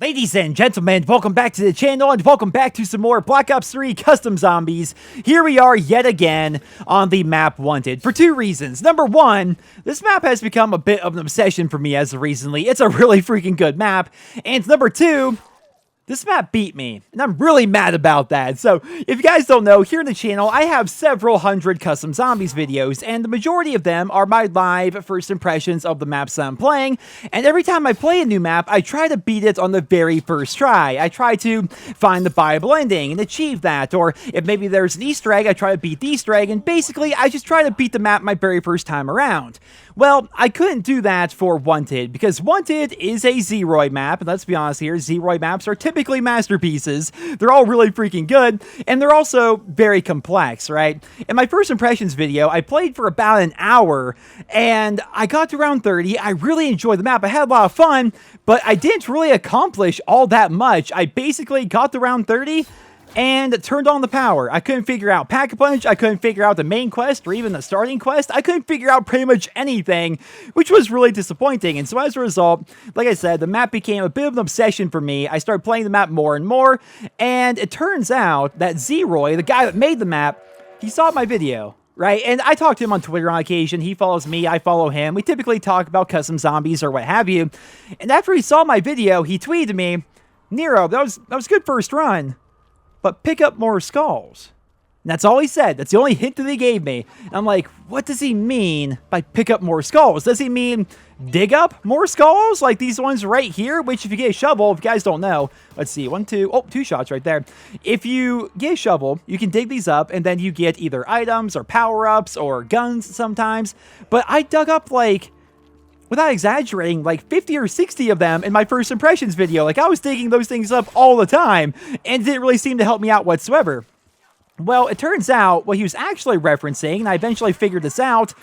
Ladies and gentlemen, welcome back to the channel and welcome back to some more Black Ops 3 Custom Zombies. Here we are yet again on the map Wanted for two reasons. Number one, this map has become a bit of an obsession for me as of recently. It's a really freaking good map. And number two, this map beat me, and I'm really mad about that. So, if you guys don't know, here on the channel, I have several hundred Custom Zombies videos, and the majority of them are my live first impressions of the maps that I'm playing, and every time I play a new map, I try to beat it on the very first try. I try to find the Bible ending and achieve that, or if maybe there's an Easter egg, I try to beat the Easter egg, and basically, I just try to beat the map my very first time around. Well, I couldn't do that for Wanted, because Wanted is a Zeroid map, and let's be honest here, Zeroid maps are typically masterpieces. They're all really freaking good, and they're also very complex, right? In my first impressions video, I played for about an hour, and I got to round 30. I really enjoyed the map. I had a lot of fun, but I didn't really accomplish all that much. I basically got to round 30, and turned on the power. I couldn't figure out Pack-a-Punch, I couldn't figure out the main quest, or even the starting quest. I couldn't figure out pretty much anything, which was really disappointing. And so as a result, like I said, the map became a bit of an obsession for me. I started playing the map more and more, and it turns out that Zeroy, the guy that made the map, he saw my video. Right, and I talk to him on Twitter on occasion. He follows me, I follow him. We typically talk about custom zombies or what have you. And after he saw my video, he tweeted me, "Nero, that was a good first run, but pick up more skulls." And that's all he said. That's the only hint that he gave me. And I'm like, what does he mean by pick up more skulls? Does he mean dig up more skulls? Like these ones right here, which if you get a shovel, if you guys don't know, let's see, two shots right there. If you get a shovel, you can dig these up and then you get either items or power-ups or guns sometimes. But I dug up like, without exaggerating, like 50 or 60 of them in my first impressions video. Like, I was digging those things up all the time, and it didn't really seem to help me out whatsoever. Well, it turns out what he was actually referencing, and I eventually figured this out,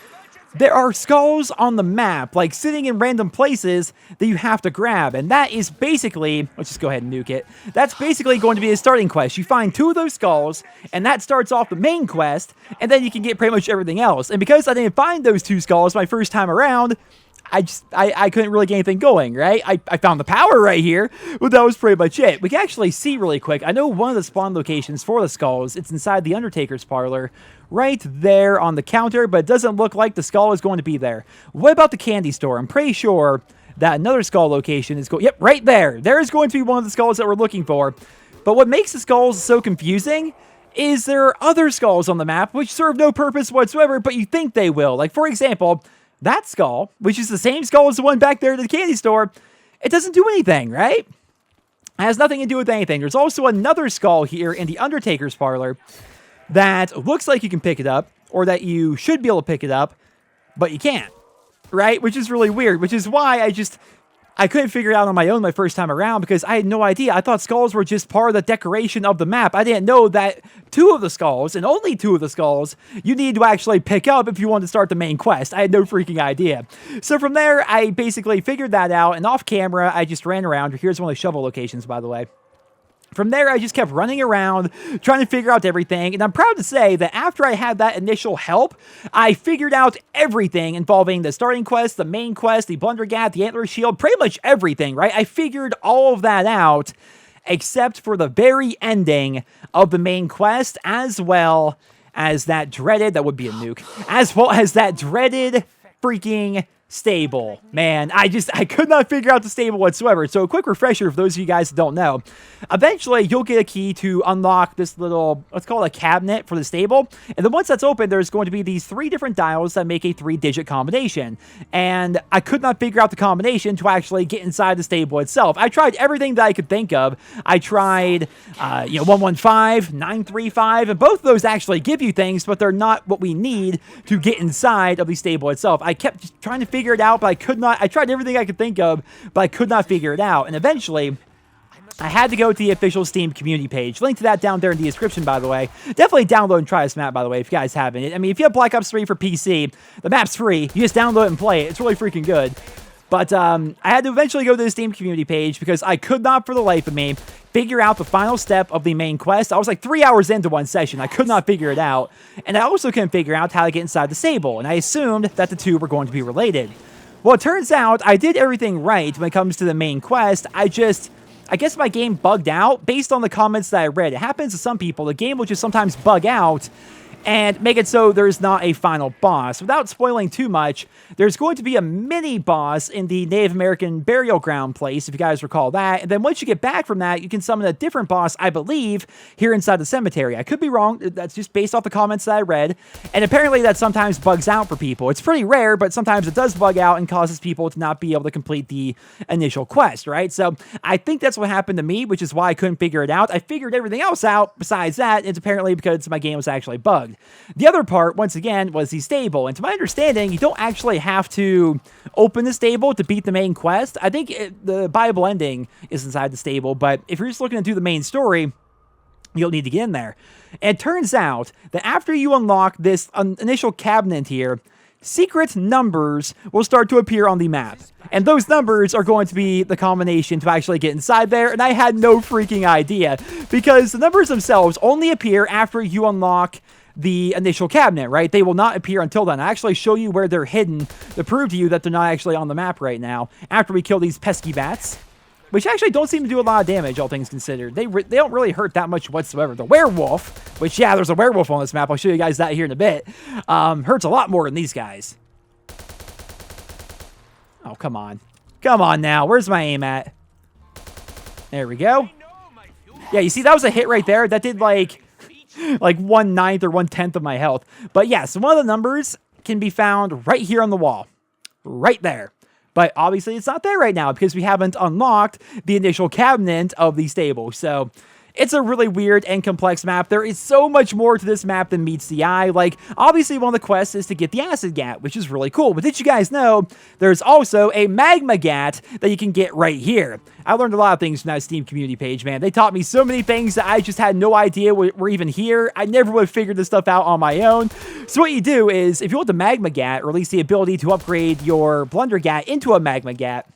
there are skulls on the map, like sitting in random places that you have to grab. And that is basically, let's just go ahead and nuke it. That's basically going to be a starting quest. You find 2 of those skulls, and that starts off the main quest, and then you can get pretty much everything else. And because I didn't find those 2 skulls my first time around, I couldn't really get anything going, right? I found the power right here, but that was pretty much it. We can actually see really quick. I know one of the spawn locations for the skulls. It's inside the Undertaker's parlor, right there on the counter, but it doesn't look like the skull is going to be there. What about the candy store? I'm pretty sure that another skull location is going... Yep, right there. There is going to be one of the skulls that we're looking for. But what makes the skulls so confusing is there are other skulls on the map which serve no purpose whatsoever, but you think they will. Like, for example, that skull, which is the same skull as the one back there at the candy store, it doesn't do anything, right? It has nothing to do with anything. There's also another skull here in the Undertaker's parlor that looks like you can pick it up, or that you should be able to pick it up, but you can't, right? Which is really weird, which is why I couldn't figure it out on my own my first time around, because I had no idea. I thought skulls were just part of the decoration of the map. I didn't know that 2 of the skulls, and only 2 of the skulls, you need to actually pick up if you want to start the main quest. I had no freaking idea. So from there, I basically figured that out, and off camera, I just ran around. Here's one of the shovel locations, by the way. From there, I just kept running around, trying to figure out everything, and I'm proud to say that after I had that initial help, I figured out everything involving the starting quest, the main quest, the Blundergat, the Antler Shield, pretty much everything, right? I figured all of that out, except for the very ending of the main quest, as well as that dreaded, that would be a nuke, as well as that dreaded freaking stable. Man, I could not figure out the stable whatsoever. So a quick refresher for those of you guys that don't know. Eventually, you'll get a key to unlock this little, let's call it a cabinet for the stable. And then once that's open, there's going to be these 3 different dials that make a 3-digit combination. And I could not figure out the combination to actually get inside the stable itself. I tried everything that I could think of. I tried, 115, 935, and both of those actually give you things, but they're not what we need to get inside of the stable itself. I kept just trying to figure it out, but I could not. I tried everything I could think of, but I could not figure it out. And eventually, I had to go to the official Steam community page. Link to that down there in the description, by the way. Definitely download and try this map, by the way, if you guys haven't. I mean, if you have Black Ops 3 for PC, the map's free. You just download it and play it. It's really freaking good. But I had to eventually go to the Steam community page because I could not, for the life of me, figure out the final step of the main quest. I was like 3 hours into one session. I could not figure it out. And I also couldn't figure out how to get inside the stable. And I assumed that the 2 were going to be related. Well, it turns out I did everything right when it comes to the main quest. I I guess my game bugged out based on the comments that I read. It happens to some people. The game will just sometimes bug out and make it so there's not a final boss. Without spoiling too much, there's going to be a mini boss in the Native American burial ground place, if you guys recall that. And then once you get back from that, you can summon a different boss, I believe, here inside the cemetery. I could be wrong. That's just based off the comments that I read. And apparently that sometimes bugs out for people. It's pretty rare, but sometimes it does bug out and causes people to not be able to complete the initial quest, right? So I think that's what happened to me, which is why I couldn't figure it out. I figured everything else out besides that. It's apparently because my game was actually bugged. The other part, once again, was the stable. And to my understanding, you don't actually have to open the stable to beat the main quest. I think the Bible ending is inside the stable, but if you're just looking to do the main story, you'll need to get in there. And it turns out that after you unlock this initial cabinet here, secret numbers will start to appear on the map. And those numbers are going to be the combination to actually get inside there. And I had no freaking idea, because the numbers themselves only appear after you unlock the initial cabinet, right? They will not appear until then. I actually show you where they're hidden to prove to you that they're not actually on the map right now after we kill these pesky bats, which actually don't seem to do a lot of damage, all things considered. They don't really hurt that much whatsoever. The werewolf, which, yeah, there's a werewolf on this map. I'll show you guys that here in a bit. Hurts a lot more than these guys. Oh, come on. Come on now. Where's my aim at? There we go. Yeah, you see, that was a hit right there. That did like 1/9 or 1/10 of my health. But yeah, so one of the numbers can be found right here on the wall. Right there. But obviously it's not there right now because we haven't unlocked the initial cabinet of the stable. So it's a really weird and complex map. There is so much more to this map than meets the eye. Like, obviously one of the quests is to get the acid gat, which is really cool. But did you guys know there's also a magma gat that you can get right here? I learned a lot of things from that Steam community page, man. They taught me so many things that I just had no idea were even here. I never would have figured this stuff out on my own. So what you do is, if you want the magma gat, or at least the ability to upgrade your blunder gat into a magma gat,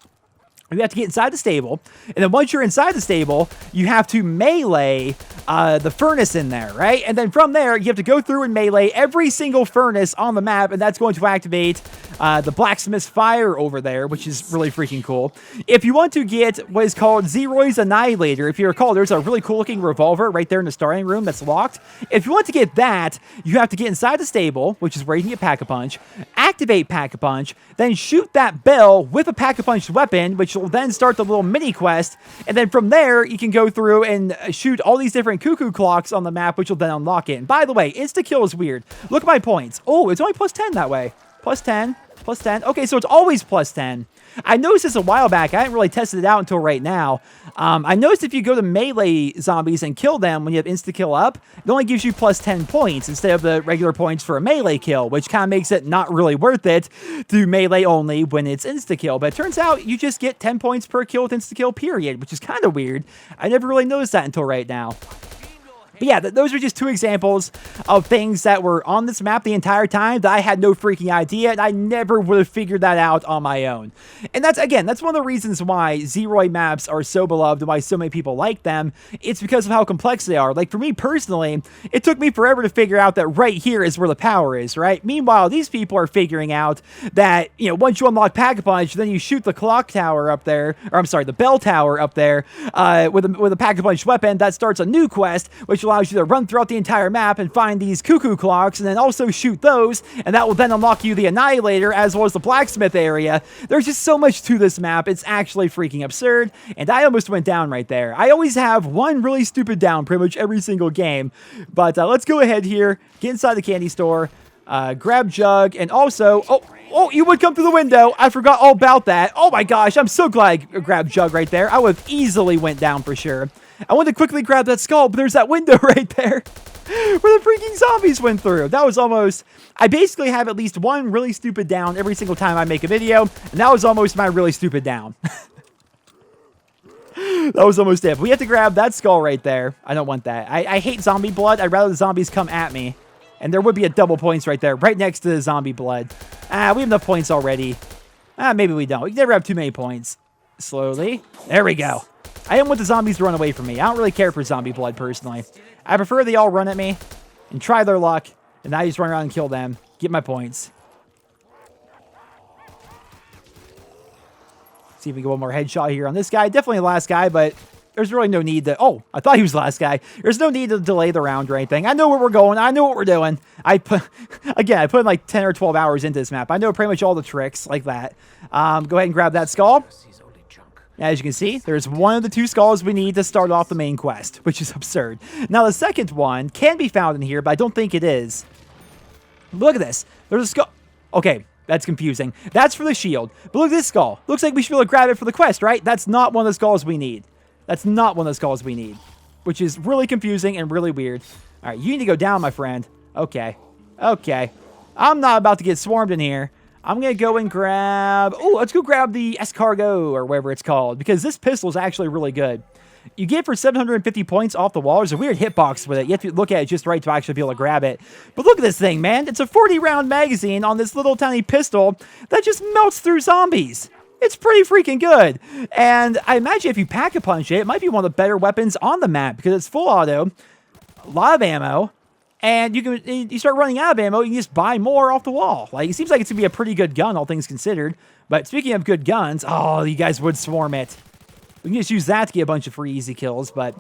you have to get inside the stable, and then once you're inside the stable, you have to melee the furnace in there, right? And then from there, you have to go through and melee every single furnace on the map, and that's going to activate the blacksmith's fire over there, which is really freaking cool. If you want to get what is called Zeroy's Annihilator, if you recall, there's a really cool-looking revolver right there in the starting room that's locked. If you want to get that, you have to get inside the stable, which is where you can get Pack-a-Punch, activate Pack-a-Punch, then shoot that bell with a Pack-a-Punch weapon, which will then start the little mini quest, and then from there you can go through and shoot all these different cuckoo clocks on the map, which will then unlock it. And by the way, insta-kill is weird. Look at my points. Oh, it's only plus 10 that way. Plus 10, plus 10. Okay, so it's always plus 10. I noticed this a while back. I hadn't really tested it out until right now. I noticed if you go to melee zombies and kill them when you have insta-kill up, it only gives you plus 10 points instead of the regular points for a melee kill, which kind of makes it not really worth it to do melee only when it's insta-kill. But it turns out you just get 10 points per kill with insta-kill, period, which is kind of weird. I never really noticed that until right now. But yeah, those are just two examples of things that were on this map the entire time that I had no freaking idea, and I never would have figured that out on my own. And that's, again, that's one of the reasons why Zeroy maps are so beloved and why so many people like them. It's because of how complex they are. Like, for me personally, it took me forever to figure out that right here is where the power is, right? Meanwhile, these people are figuring out that, you know, once you unlock Pack-a-Punch, then you shoot the clock tower up there, or I'm sorry, the bell tower up there with a Pack-a-Punch weapon. That starts a new quest, which allows you to run throughout the entire map and find these cuckoo clocks and then also shoot those, and that will then unlock you the Annihilator as well as the blacksmith area. There's just so much to this map. It's actually freaking absurd, and I almost went down right there. I always have one really stupid down pretty much every single game, but let's go ahead here, get inside the candy store, grab Jug, and also, oh, you would come through the window. I forgot all about that. Oh my gosh, I'm so glad I grabbed Jug right there. I would have easily went down for sure. I wanted to quickly grab that skull, but there's that window right there where the freaking zombies went through. That was almost... I basically have at least one really stupid down every single time I make a video, and that was almost my really stupid down. That was almost it. But we have to grab that skull right there. I don't want that. I hate zombie blood. I'd rather the zombies come at me. And there would be a double points right there, right next to the zombie blood. We have enough points already. Maybe we don't. We can never have too many points. Slowly. There we go. I didn't want the zombies to run away from me. I don't really care for zombie blood, personally. I prefer they all run at me and try their luck, and I just run around and kill them, get my points. See if we get one more headshot here on this guy. Definitely the last guy, but there's really no need to... Oh, I thought he was the last guy. There's no need to delay the round or anything. I know where we're going. I know what we're doing. I put in like 10 or 12 hours into this map. I know pretty much all the tricks like that. Go ahead and grab that skull. As you can see, there's one of the 2 skulls we need to start off the main quest, which is absurd. Now, the second one can be found in here, but I don't think it is. Look at this. There's a skull. Okay, that's confusing. That's for the shield. But look at this skull. Looks like we should be able to grab it for the quest, right? That's not one of the skulls we need. That's not one of the skulls we need, which is really confusing and really weird. All right, you need to go down, my friend. Okay. Okay. I'm not about to get swarmed in here. I'm going to go and grab... Oh, let's go grab the escargot or whatever it's called, because this pistol is actually really good. You get it for 750 points off the wall. There's a weird hitbox with it. You have to look at it just right to actually be able to grab it. But look at this thing, man. It's a 40-round magazine on this little tiny pistol that just melts through zombies. It's pretty freaking good. And I imagine if you pack-a-punch it, it might be one of the better weapons on the map because it's full auto, a lot of ammo, and you start running out of ammo, you can just buy more off the wall. Like, it seems like it's going to be a pretty good gun, all things considered. But speaking of good guns, oh, you guys would swarm it. We can just use that to get a bunch of free easy kills, but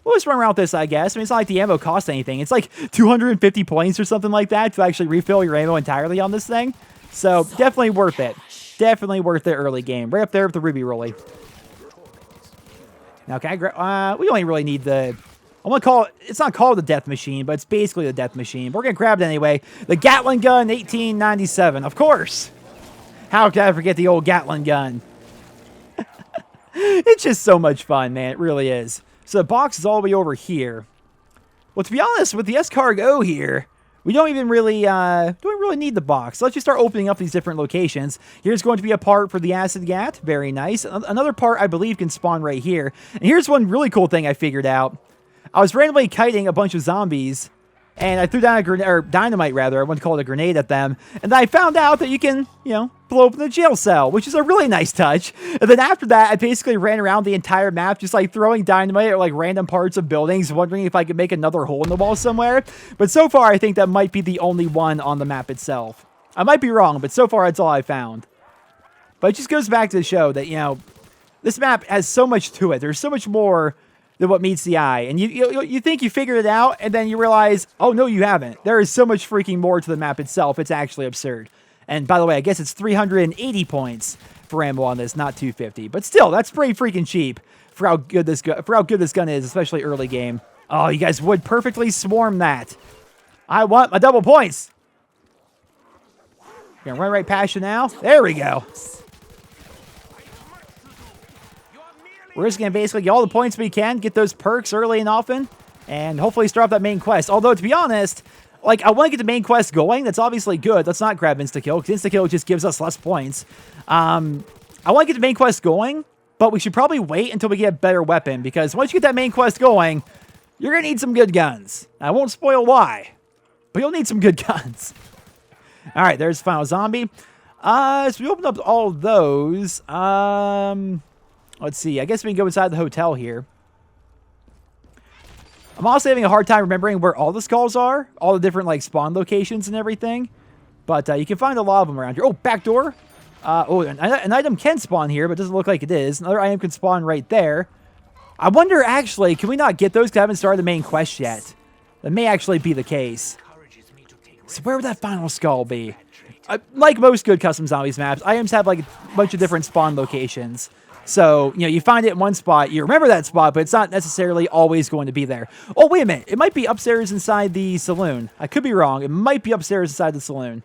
we'll just run around with this, I guess. I mean, it's not like the ammo costs anything. It's like 250 points or something like that to actually refill your ammo entirely on this thing. So, definitely worth it. Definitely worth it early game. Right up there with the Ruby Rolly. Now, can I grab... we only really need the... I'm going to call it... It's not called the Death Machine, but it's basically the Death Machine. But we're going to grab it anyway. The Gatling Gun 1897. Of course. How could I forget the old Gatling Gun? It's just so much fun, man. It really is. So the box is all the way over here. Well, to be honest, with the escargot here, we don't even really, need the box. So let's just start opening up these different locations. Here's going to be a part for the acid gat. Very nice. Another part, I believe, can spawn right here. And here's one really cool thing I figured out. I was randomly kiting a bunch of zombies, and I threw down a grenade, or dynamite rather, I want to call it a grenade at them, and then I found out that you can, blow open the jail cell, which is a really nice touch. And then after that, I basically ran around the entire map, just like throwing dynamite at like random parts of buildings, wondering if I could make another hole in the wall somewhere. But so far, I think that might be the only one on the map itself. I might be wrong, but so far, that's all I found. But it just goes back to show that, this map has so much to it. There's so much more than what meets the eye. And you think you figured it out, and then you realize, oh, no, you haven't. There is so much freaking more to the map itself. It's actually absurd. And by the way, I guess it's 380 points for ammo on this, not 250. But still, that's pretty freaking cheap for how good this gun is, especially early game. Oh, you guys would perfectly swarm that. I want my double points. Gonna run right past you now. There we go. We're just going to basically get all the points we can, get those perks early and often, and hopefully start off that main quest. Although, to be honest, like, I want to get the main quest going. That's obviously good. Let's not grab insta-kill, because insta-kill just gives us less points. I want to get the main quest going, but we should probably wait until we get a better weapon, because once you get that main quest going, you're going to need some good guns. I won't spoil why, but you'll need some good guns. All right, there's the final zombie. So we opened up all of those. Let's see. I guess we can go inside the hotel here. I'm also having a hard time remembering where all the skulls are. All the different, like, spawn locations and everything. But you can find a lot of them around here. Oh, back door. An item can spawn here, but it doesn't look like it is. Another item can spawn right there. I wonder, actually, can we not get those because I haven't started the main quest yet? That may actually be the case. So where would that final skull be? Like most good custom zombies maps, items have, like, a bunch of different spawn locations. So, you find it in one spot, you remember that spot, but it's not necessarily always going to be there. Oh, wait a minute. It might be upstairs inside the saloon. I could be wrong. It might be upstairs inside the saloon.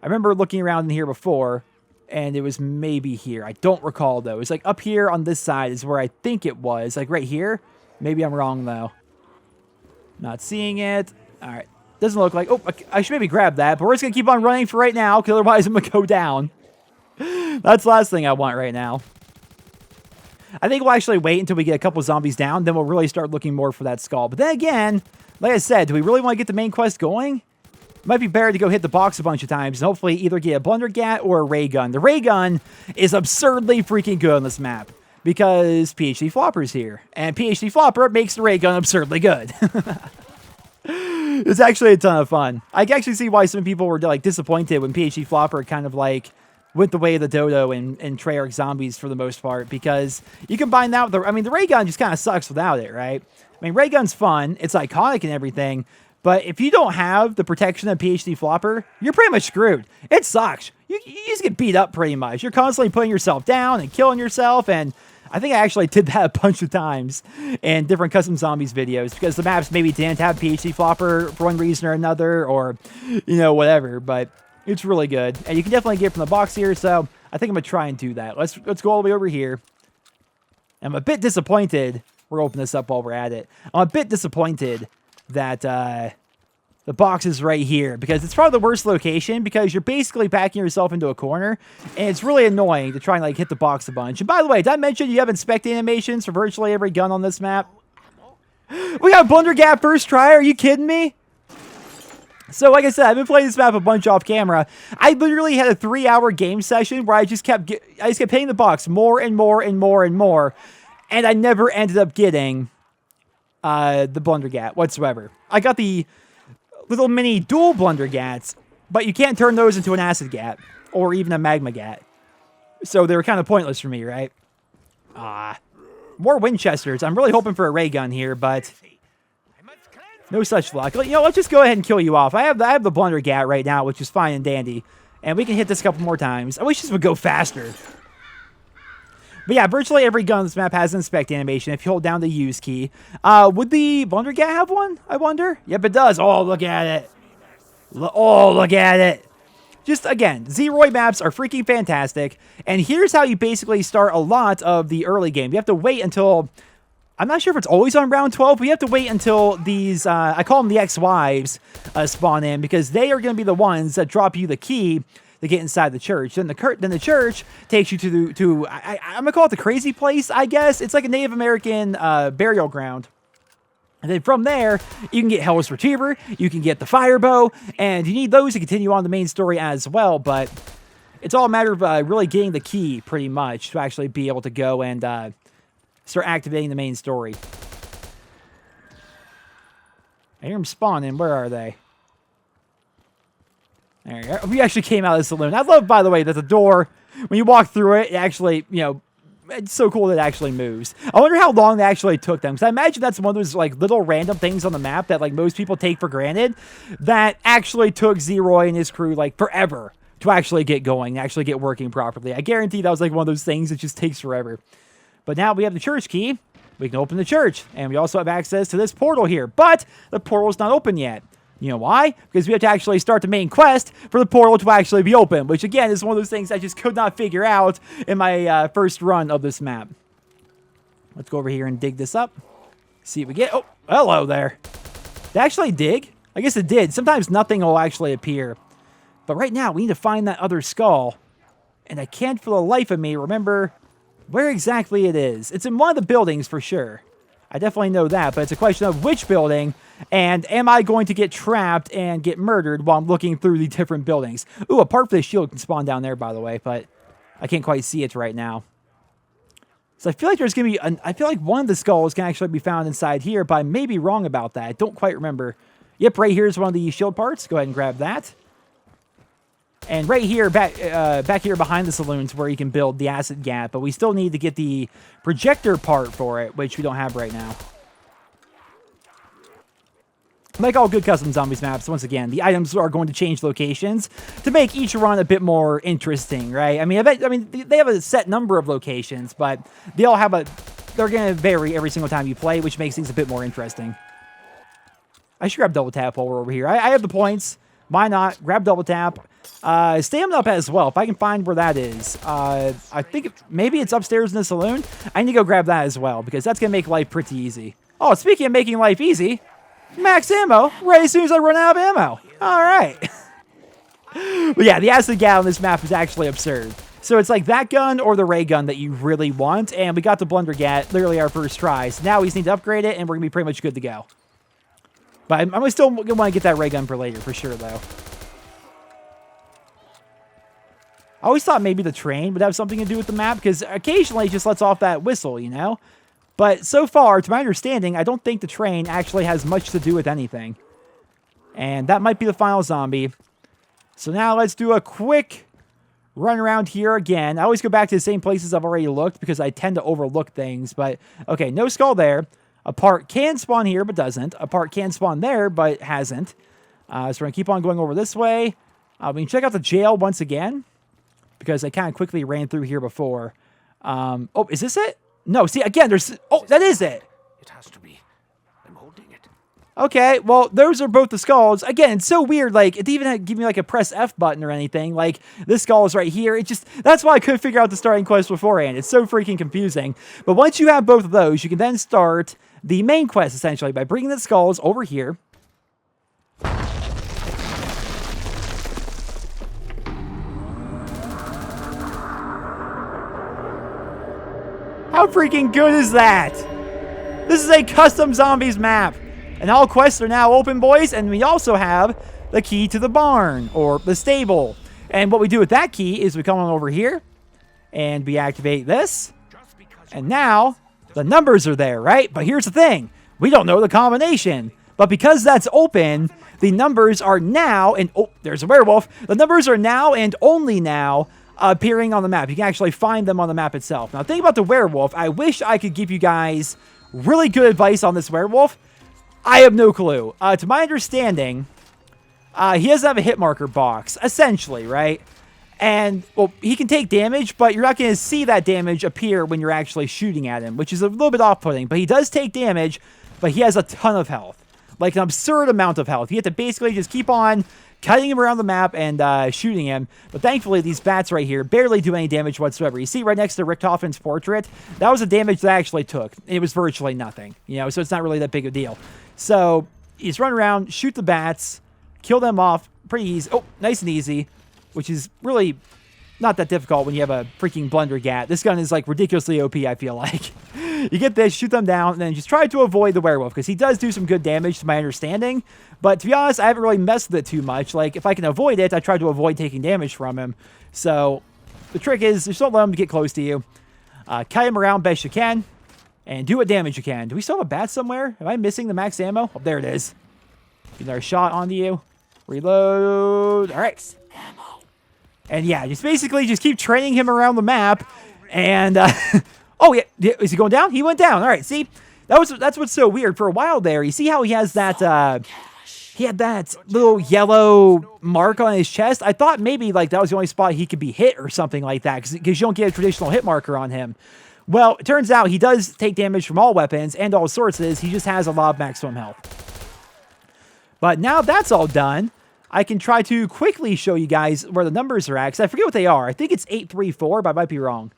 I remember looking around in here before, and it was maybe here. I don't recall, though. It's like up here on this side is where I think it was. Like right here. Maybe I'm wrong, though. Not seeing it. All right. Doesn't look like... Oh, I should maybe grab that, but we're just going to keep on running for right now, because otherwise I'm going to go down. That's the last thing I want right now. I think we'll actually wait until we get a couple zombies down, then we'll really start looking more for that skull. But then again, like I said, do we really want to get the main quest going? It might be better to go hit the box a bunch of times and hopefully either get a blundergat or a ray gun. The ray gun is absurdly freaking good on this map because PhD Flopper's here. And PhD Flopper makes the ray gun absurdly good. It's actually a ton of fun. I can actually see why some people were like disappointed when PhD Flopper kind of like went the way of the dodo and Treyarch zombies for the most part, because you combine that with the, I mean, the ray gun just kind of sucks without it, right? I mean, ray gun's fun, it's iconic and everything, but if you don't have the protection of PhD Flopper, you're pretty much screwed. It sucks. You just get beat up pretty much. You're constantly putting yourself down and killing yourself, and I think I actually did that a bunch of times in different Custom Zombies videos, because the maps maybe didn't have PhD Flopper for one reason or another, or, you know, whatever, but it's really good. And you can definitely get it from the box here, so I think I'm going to try and do that. Let's go all the way over here. I'm a bit disappointed. We're opening this up while we're at it. I'm a bit disappointed that the box is right here, because it's probably the worst location, because you're basically backing yourself into a corner, and it's really annoying to try and like hit the box a bunch. And by the way, did I mention you have inspect animations for virtually every gun on this map? We got Blunder Gap first try. Are you kidding me? So like I said, I've been playing this map a bunch off camera. I literally had a 3-hour game session where I just kept hitting the box more and more and more and more, and I never ended up getting the Blunder Gat whatsoever. I got the little mini dual Blunder Gats, but you can't turn those into an Acid Gat or even a Magma Gat. So they were kind of pointless for me, right? More Winchesters. I'm really hoping for a ray gun here, but no such luck. You know, let's just go ahead and kill you off. I have the Blunder Gat right now, which is fine and dandy, and we can hit this a couple more times. I wish this would go faster. But yeah, virtually every gun on this map has an inspect animation if you hold down the use key. Would the Blunder Gat have one, I wonder? Yep, it does. Oh, look at it. Oh, look at it. Just, again, Zeroid maps are freaking fantastic. And here's how you basically start a lot of the early game. You have to wait until, I'm not sure if it's always on round 12, but you have to wait until these, I call them the ex-wives, spawn in, because they are going to be the ones that drop you the key to get inside the church. Then the church takes you to I'm gonna call it the crazy place, I guess. It's like a Native American burial ground. And then from there, you can get Hell's Retriever, you can get the Firebow, and you need those to continue on the main story as well, but it's all a matter of really getting the key, pretty much, to actually be able to go and start activating the main story. I hear them spawning. Where are they? There you go. We actually came out of the saloon. I love, by the way, that the door, when you walk through it, it actually, you know, it's so cool that it actually moves. I wonder how long that actually took them, because I imagine that's one of those like little random things on the map that like most people take for granted that actually took Zeroy and his crew like forever to actually get going, actually get working properly. I guarantee that was like one of those things that just takes forever. But now we have the church key. We can open the church, and we also have access to this portal here, but the portal's not open yet. You know why? Because we have to actually start the main quest for the portal to actually be open, which again is one of those things I just could not figure out in my first run of this map. Let's go over here and dig this up. See what we get. Oh, hello there. Did it actually dig? I guess it did. Sometimes nothing will actually appear. But right now, we need to find that other skull. And I can't for the life of me remember where exactly it is. It's in one of the buildings for sure. I definitely know that, but it's a question of which building, and am I going to get trapped and get murdered while I'm looking through the different buildings? Ooh, a part for the shield can spawn down there, by the way, but I can't quite see it right now. So I feel like there's going to be, I feel like one of the skulls can actually be found inside here, but I may be wrong about that. I don't quite remember. Yep, right here is one of the shield parts. Go ahead and grab that. And right here, back here behind the saloons where you can build the acid gap, but we still need to get the projector part for it, which we don't have right now. Like all good custom zombies maps, once again, the items are going to change locations to make each run a bit more interesting, right? I mean, they have a set number of locations, but they all have they're going to vary every single time you play, which makes things a bit more interesting. I should grab double tap while we're over here. I have the points. Why not? Grab double tap. Stamina up as well, if I can find where that is. I think maybe it's upstairs in the saloon. I need to go grab that as well, because that's going to make life pretty easy. Oh, speaking of making life easy, max ammo, right as soon as I run out of ammo. All right. But yeah, the acid gat on this map is actually absurd. So it's like that gun or the ray gun that you really want, and we got the Blunder Gat, literally our first try. So now we just need to upgrade it, and we're going to be pretty much good to go. But I'm still going to want to get that ray gun for later, for sure, though. I always thought maybe the train would have something to do with the map, because occasionally it just lets off that whistle, you know? But so far, to my understanding, I don't think the train actually has much to do with anything. And that might be the final zombie. So now let's do a quick run around here again. I always go back to the same places I've already looked because I tend to overlook things. But, okay, no skull there. A part can spawn here, but doesn't. A part can spawn there, but hasn't. So we're going to keep on going over this way. We can check out the jail once again because I kind of quickly ran through here before. Oh, is this it? No, see, again, there's... Oh, that is it. It has to be. I'm holding it. Okay, well, those are both the skulls. Again, it's so weird. Like, it didn't even give me, like, a press F button or anything. Like, this skull is right here. It just... That's why I couldn't figure out the starting quest beforehand. It's so freaking confusing. But once you have both of those, you can then start the main quest, essentially, by bringing the skulls over here. How freaking good is that? This is a custom zombies map. And all quests are now open, boys. And we also have the key to the barn, or the stable. And what we do with that key is we come on over here, and we activate this. And now, the numbers are there, right? But here's the thing. We don't know the combination. But because that's open, the numbers are now, and oh, there's a werewolf. The numbers are now and only now appearing on the map. You can actually find them on the map itself. Now, think about the werewolf. I wish I could give you guys really good advice on this werewolf. I have no clue. To my understanding, he doesn't have a hit marker box, essentially, right? And, well, he can take damage, but you're not going to see that damage appear when you're actually shooting at him, which is a little bit off-putting. But he does take damage, but he has a ton of health. Like, an absurd amount of health. You have to basically just keep on cutting him around the map and shooting him. But thankfully, these bats right here barely do any damage whatsoever. You see right next to Richthofen's portrait? That was the damage that I actually took. It was virtually nothing, you know, so it's not really that big a deal. So, you just run around, shoot the bats, kill them off pretty easy. Oh, nice and easy, which is really not that difficult when you have a freaking Blundergat. This gun is, like, ridiculously OP, I feel like. You get this, shoot them down, and then just try to avoid the werewolf, because he does do some good damage, to my understanding. But to be honest, I haven't really messed with it too much. Like, if I can avoid it, I try to avoid taking damage from him. So, the trick is, just don't let him get close to you. Kite him around best you can, and do what damage you can. Do we still have a bat somewhere? Am I missing the max ammo? Oh, there it is. Get another shot onto you. Reload. All right. And yeah, just basically just keep training him around the map. And, oh, yeah. Is he going down? He went down. All right, see? That's what's so weird. For a while there, you see how he has that, he had that little yellow mark on his chest? I thought maybe, like, that was the only spot he could be hit or something like that, because you don't get a traditional hit marker on him. Well, it turns out he does take damage from all weapons and all sources. He just has a lot of maximum health. But now that's all done, I can try to quickly show you guys where the numbers are at, because I forget what they are. I think it's 834, but I might be wrong.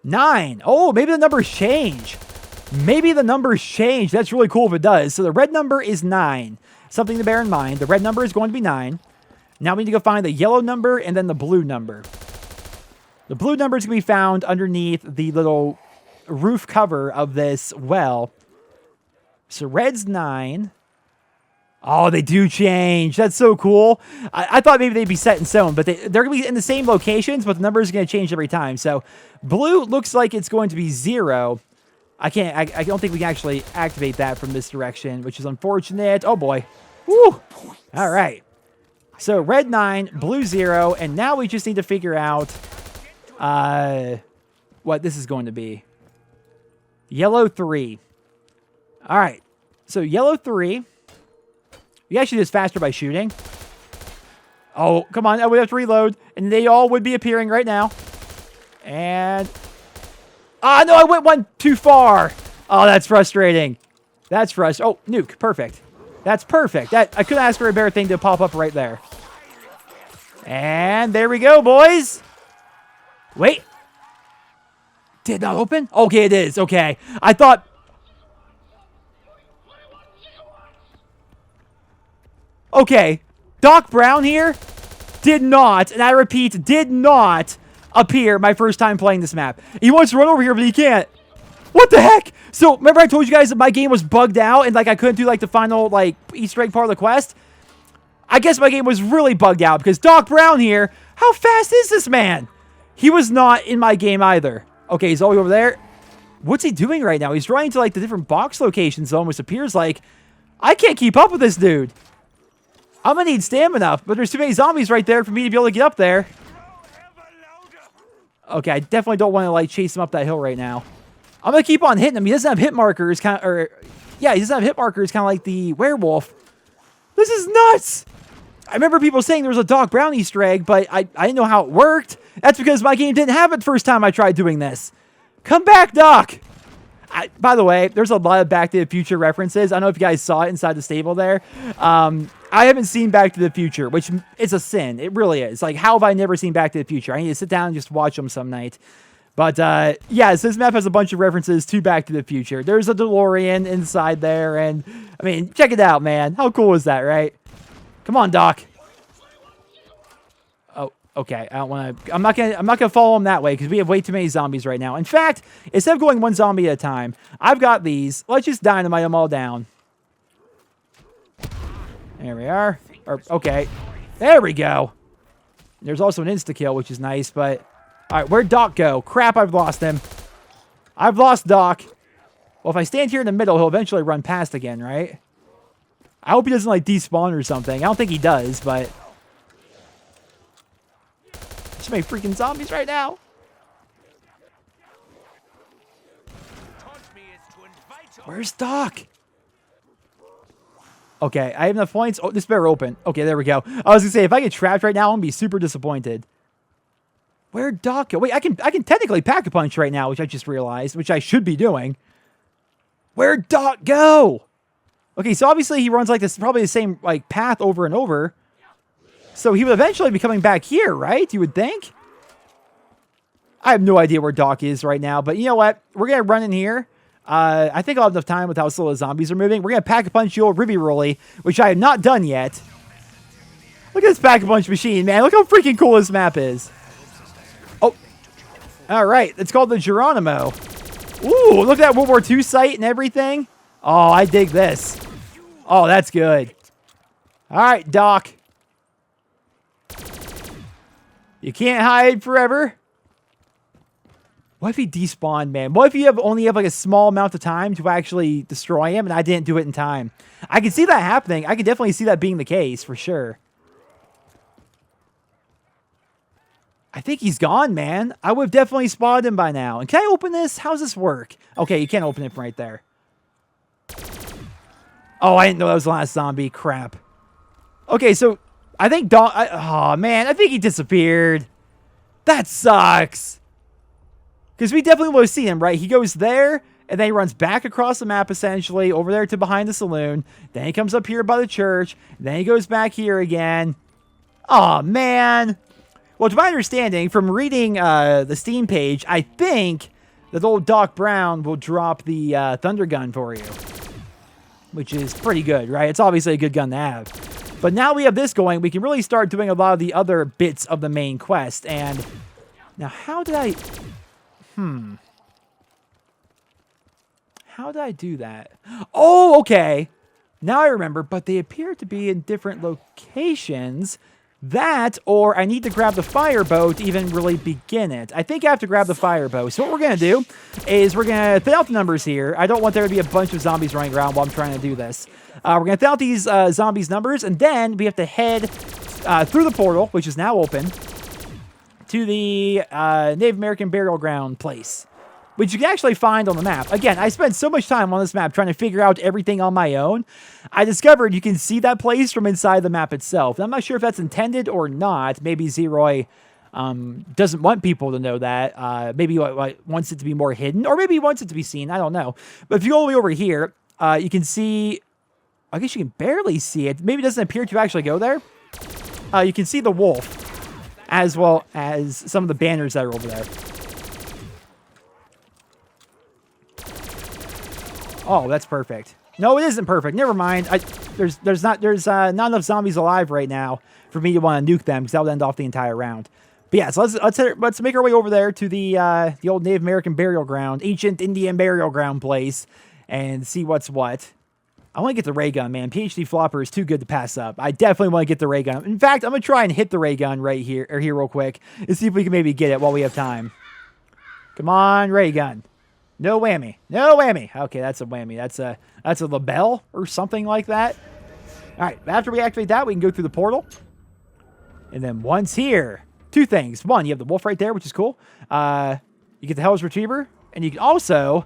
9. Oh, maybe the numbers change. Maybe the numbers change. That's really cool if it does. So the red number is 9. Something to bear in mind. The red number is going to be 9. Now we need to go find the yellow number and then the blue number. The blue number is going to be found underneath the little roof cover of this well. So red's 9. Oh, they do change. That's so cool. I thought maybe they'd be set in stone, but they're going to be in the same locations, but the number is going to change every time. So blue looks like it's going to be 0. I don't think we can actually activate that from this direction, which is unfortunate. Oh, boy. Woo. All right. So red 9, blue 0, and now we just need to figure out what this is going to be. Yellow 3. All right. So yellow 3. You actually do this faster by shooting. Oh, come on. We have to reload. And they all would be appearing right now. And... ah, no, I went one too far. Oh, that's frustrating. That's frustrating. Oh, nuke. Perfect. That's perfect. I couldn't ask for a better thing to pop up right there. And there we go, boys. Wait. Did it not open? Okay, it is. Okay. I thought... okay, Doc Brown here did not, and I repeat, did not appear my first time playing this map. He wants to run over here, but he can't. What the heck? So, remember I told you guys that my game was bugged out and, like, I couldn't do, like, the final, like, Easter egg part of the quest? I guess my game was really bugged out because Doc Brown here, how fast is this man? He was not in my game either. Okay, he's all the way over there. What's he doing right now? He's running to, like, the different box locations, it almost appears like. I can't keep up with this dude. I'm gonna need stamina, but there's too many zombies right there for me to be able to get up there. Okay, I definitely don't want to, like, chase him up that hill right now. I'm going to keep on hitting him. He doesn't have hit markers, he doesn't have hit markers, kind of like the werewolf. This is nuts! I remember people saying there was a Doc Brown Easter egg, but I didn't know how it worked. That's because my game didn't have it the first time I tried doing this. Come back, Doc! By the way, there's a lot of Back to the Future references. I don't know if you guys saw it inside the stable there. I haven't seen Back to the Future, which is a sin. It really is. Like, how have I never seen Back to the Future? I need to sit down and just watch them some night. But, yeah, so this map has a bunch of references to Back to the Future. There's a DeLorean inside there, and, I mean, check it out, man. How cool is that, right? Come on, Doc. Oh, okay. I don't want to... I'm not gonna follow him that way, because we have way too many zombies right now. In fact, instead of going one zombie at a time, I've got these. Let's just dynamite them all down. There we are. Okay. There we go. There's also an insta-kill, which is nice, but... All right, where'd Doc go? Crap, I've lost him. I've lost Doc. Well, if I stand here in the middle, he'll eventually run past again, right? I hope he doesn't, like, despawn or something. I don't think he does, but... There's so many freaking zombies right now. Where's Doc? Okay, I have enough points. Oh, this better open. Okay, there we go. I was gonna say, if I get trapped right now, I'm gonna be super disappointed. Where'd Doc go? Wait, I can technically pack a punch right now, which I just realized, which I should be doing. Where'd Doc go? Okay, so obviously he runs like this, probably the same like path over and over. So he would eventually be coming back here, right? You would think. I have no idea where Doc is right now, but you know what? We're gonna run in here. I think I'll have enough time with how slow the zombies are moving. We're gonna pack a punch the old Ruby Rolly, which I have not done yet. Look at this pack a punch machine, man. Look how freaking cool this map is. Oh, all right. It's called the Geronimo. Ooh, look at that World War II site and everything. Oh, I dig this. Oh, that's good. All right, Doc. You can't hide forever. What if he despawned, man? What if you only have like a small amount of time to actually destroy him and I didn't do it in time? I can see that happening. I can definitely see that being the case for sure. I think he's gone, man. I would have definitely spotted him by now. And can I open this? How does this work? Okay, you can't open it from right there. Oh, I didn't know that was the last zombie. Crap. Okay, so I think oh, man. I think he disappeared. That sucks. Because we definitely will see him, right? He goes there, and then he runs back across the map, essentially, over there to behind the saloon. Then he comes up here by the church. Then he goes back here again. Oh, man. Well, to my understanding, from reading the Steam page, I think that old Doc Brown will drop the Thunder Gun for you. Which is pretty good, right? It's obviously a good gun to have. But now we have this going, we can really start doing a lot of the other bits of the main quest. And now, how did I... How did I do that? Oh, okay. Now I remember, but they appear to be in different locations. That, or I need to grab the firebow to even really begin it. I think I have to grab the firebow. So what we're going to do is we're going to thin out the numbers here. I don't want there to be a bunch of zombies running around while I'm trying to do this. We're going to thin out these zombies' numbers, and then we have to head through the portal, which is now open, to the Native American burial ground place, which you can actually find on the map. Again, I spent so much time on this map trying to figure out everything on my own. I discovered you can see that place from inside the map itself. And I'm not sure if that's intended or not. Maybe Zeroy doesn't want people to know that. Maybe he wants it to be more hidden, or maybe he wants it to be seen. I don't know. But if you go all the way over here, you can see... I guess you can barely see it. Maybe it doesn't appear to actually go there. You can see the wolf, as well as some of the banners that are over there. Oh, that's perfect. No, it isn't perfect. Never mind. There's not enough zombies alive right now for me to want to nuke them, because that would end off the entire round. But yeah, so let's make our way over there to the old Native American burial ground, ancient Indian burial ground place, and see what's what. I want to get the ray gun, man. PhD Flopper is too good to pass up. I definitely want to get the ray gun. In fact, I'm going to try and hit the ray gun right here, or here real quick, and see if we can maybe get it while we have time. Come on, ray gun. No whammy. No whammy. Okay, that's a whammy. That's a label or something like that. All right, after we activate that, we can go through the portal. And then once here, two things. One, you have the wolf right there, which is cool. You get the Hell's Retriever, and you can also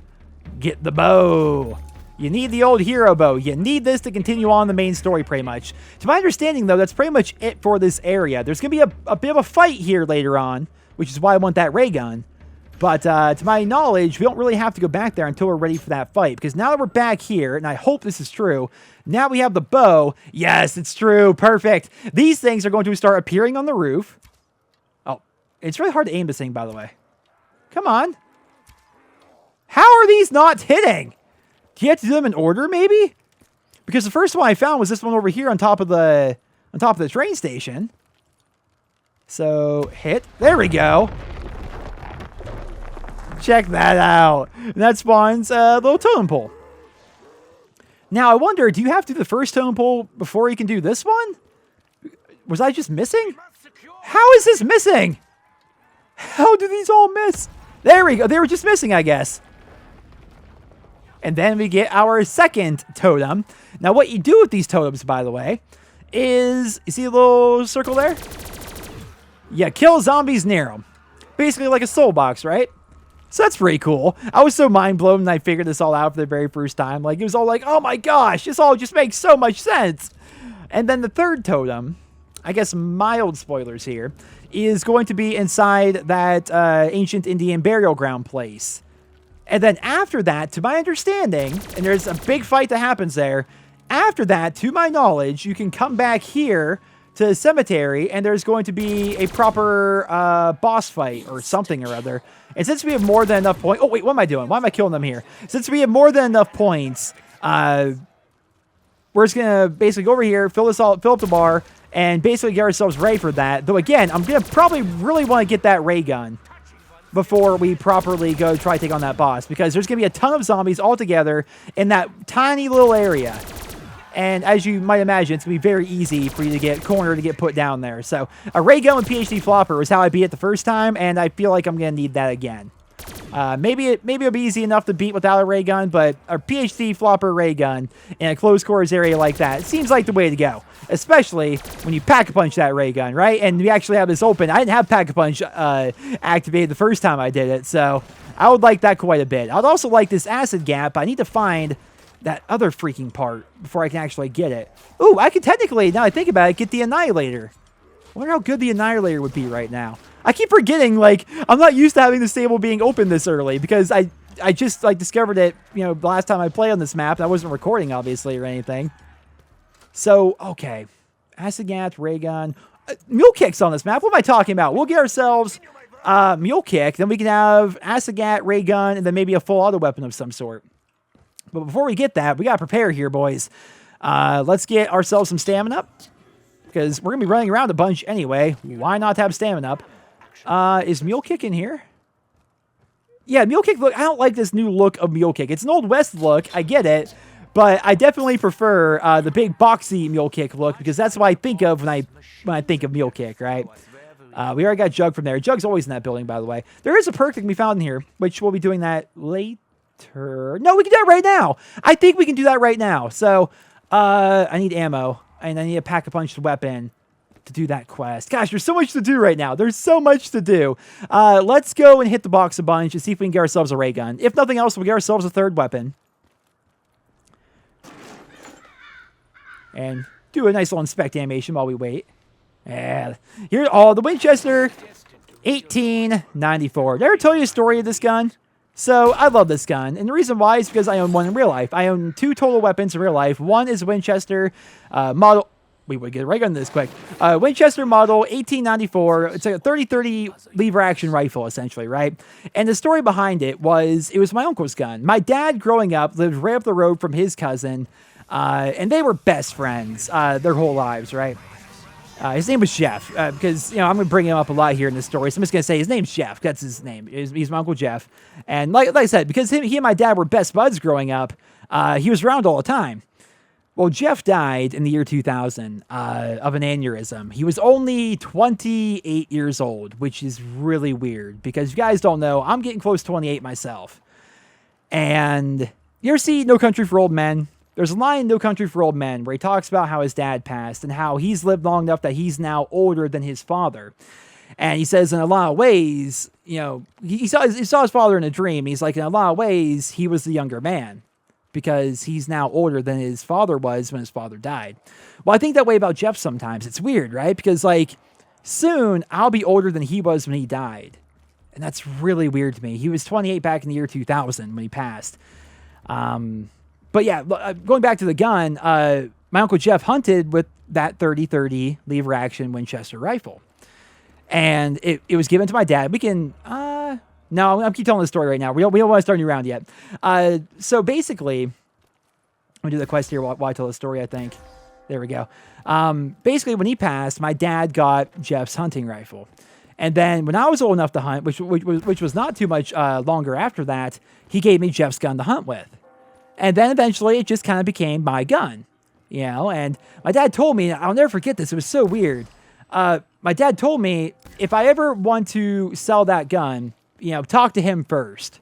get the bow. You need the old hero bow. You need this to continue on the main story, pretty much. To my understanding, though, that's pretty much it for this area. There's going to be a bit of a fight here later on, which is why I want that ray gun. But to my knowledge, we don't really have to go back there until we're ready for that fight. Because now that we're back here, and I hope this is true, now we have the bow. Yes, it's true. Perfect. These things are going to start appearing on the roof. Oh, it's really hard to aim this thing, by the way. Come on. How are these not hitting? Do you have to do them in order, maybe? Because the first one I found was this one over here on top of the train station. So, hit. There we go. Check that out. And that spawns a little totem pole. Now, I wonder, do you have to do the first totem pole before you can do this one? Was I just missing? How is this missing? How do these all miss? There we go. They were just missing, I guess. And then we get our second totem. Now, what you do with these totems, by the way, is... You see a little circle there? Yeah, kill zombies near them. Basically like a soul box, right? So that's pretty cool. I was so mind blown when I figured this all out for the very first time. Like, it was all like, oh my gosh, this all just makes so much sense. And then the third totem, I guess mild spoilers here, is going to be inside that ancient Indian burial ground place. And then after that, to my understanding, and there's a big fight that happens there, after that, to my knowledge, you can come back here to the cemetery, and there's going to be a proper boss fight or something or other. And since we have more than enough points... Oh, wait, what am I doing? Why am I killing them here? Since we have more than enough points, we're just going to basically go over here, fill up the bar, and basically get ourselves ready for that. Though, again, I'm going to probably really want to get that ray gun before we properly go try to take on that boss, because there's going to be a ton of zombies all together in that tiny little area. And as you might imagine, it's going to be very easy for you to get cornered to get put down there. So a ray gun with PhD flopper was how I beat it the first time, and I feel like I'm going to need that again. Maybe it'll be easy enough to beat without a ray gun, but a PhD flopper ray gun in a closed quarters area like that seems like the way to go. Especially when you pack-a-punch that ray gun, right? And we actually have this open. I didn't have pack-a-punch activated the first time I did it, so I would like that quite a bit. I'd also like this acid gap, but I need to find that other freaking part before I can actually get it. Ooh, I could technically, now I think about it, get the Annihilator. I wonder how good the Annihilator would be right now. I keep forgetting, like, I'm not used to having the stable being open this early, because I just, like, discovered it, you know, the last time I played on this map, and I wasn't recording, obviously, or anything. So, okay. Acid Gat, Ray Gun. Mule Kick's on this map. What am I talking about? We'll get ourselves Mule Kick, then we can have Acid Gat, Ray Gun, and then maybe a full auto weapon of some sort. But before we get that, we got to prepare here, boys. Let's get ourselves some stamina up, because we're going to be running around a bunch anyway. Why not have stamina up? Is Mule Kick in here? Yeah, Mule Kick, look, I don't like this new look of Mule Kick. It's an Old West look, I get it, but I definitely prefer the big boxy Mule Kick look, because that's what I think of when I think of Mule Kick, right? We already got Jug from there. Jug's always in that building, by the way. There is a perk that can be found in here, which we'll be doing that later. No, we can do it right now. I think we can do that right now. So, I need ammo, and I need a pack-a-punch weapon to do that quest. Gosh, there's so much to do right now. There's so much to do. Let's go and hit the box a bunch and see if we can get ourselves a ray gun. If nothing else, we'll get ourselves a third weapon. And do a nice little inspect animation while we wait. Yeah. Here, the Winchester 1894. Did I ever tell you a story of this gun? So, I love this gun, and the reason why is because I own one in real life. I own two total weapons in real life. One is Winchester model... We would get a ray gun this quick. Winchester model 1894. It's like a 30-30 lever action rifle, essentially, right? And the story behind it was my uncle's gun. My dad, growing up, lived right up the road from his cousin, and they were best friends their whole lives, right? His name was Jeff, because, you know, I'm going to bring him up a lot here in this story, so I'm just going to say his name's Jeff. That's his name. He's my Uncle Jeff. And like I said, because he and my dad were best buds growing up, he was around all the time. Well, Jeff died in the year 2000 of an aneurysm. He was only 28 years old, which is really weird, because if you guys don't know, I'm getting close to 28 myself. And you ever see No Country for Old Men? There's a line in No Country for Old Men where he talks about how his dad passed and how he's lived long enough that he's now older than his father. And he says in a lot of ways, you know, he saw his father in a dream. He's like, in a lot of ways, he was the younger man because he's now older than his father was when his father died. Well, I think that way about Jeff sometimes. It's weird, right? Because, like, soon I'll be older than he was when he died. And that's really weird to me. He was 28 back in the year 2000 when he passed. But yeah, going back to the gun, my Uncle Jeff hunted with that 30-30 lever action Winchester rifle. And it was given to my dad. We can, no, I'm keep telling the story right now. We don't want to start a new round yet. So basically, I'm going to do the quest here while I tell the story, I think. There we go. Basically, when he passed, my dad got Jeff's hunting rifle. And then when I was old enough to hunt, which was not too much longer after that, he gave me Jeff's gun to hunt with. And then eventually it just kind of became my gun, you know. And my dad told me, I'll never forget this, it was so weird. My dad told me, if I ever want to sell that gun, you know, talk to him first.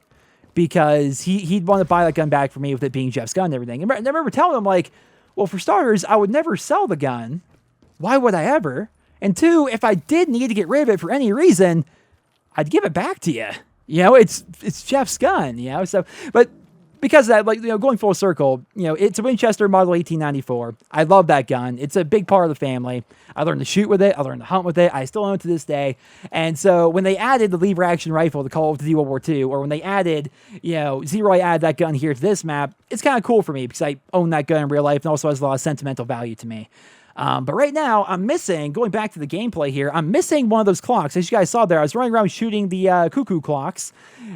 Because he'd want to buy that gun back for me with it being Jeff's gun and everything. And I remember telling him, like, well, for starters, I would never sell the gun. Why would I ever? And two, if I did need to get rid of it for any reason, I'd give it back to you. You know, it's Jeff's gun, you know? So, but because of that, like, you know, going full circle, you know, it's a Winchester Model 1894. I love that gun. It's a big part of the family. I learned to shoot with it. I learned to hunt with it. I still own it to this day. And so when they added the lever action rifle to Call of Duty World War II, or when they added, you know, Zeroy added that gun here to this map, it's kind of cool for me because I own that gun in real life and also has a lot of sentimental value to me. But right now, I'm missing, going back to the gameplay here, I'm missing one of those clocks. As you guys saw there, I was running around shooting the cuckoo clocks,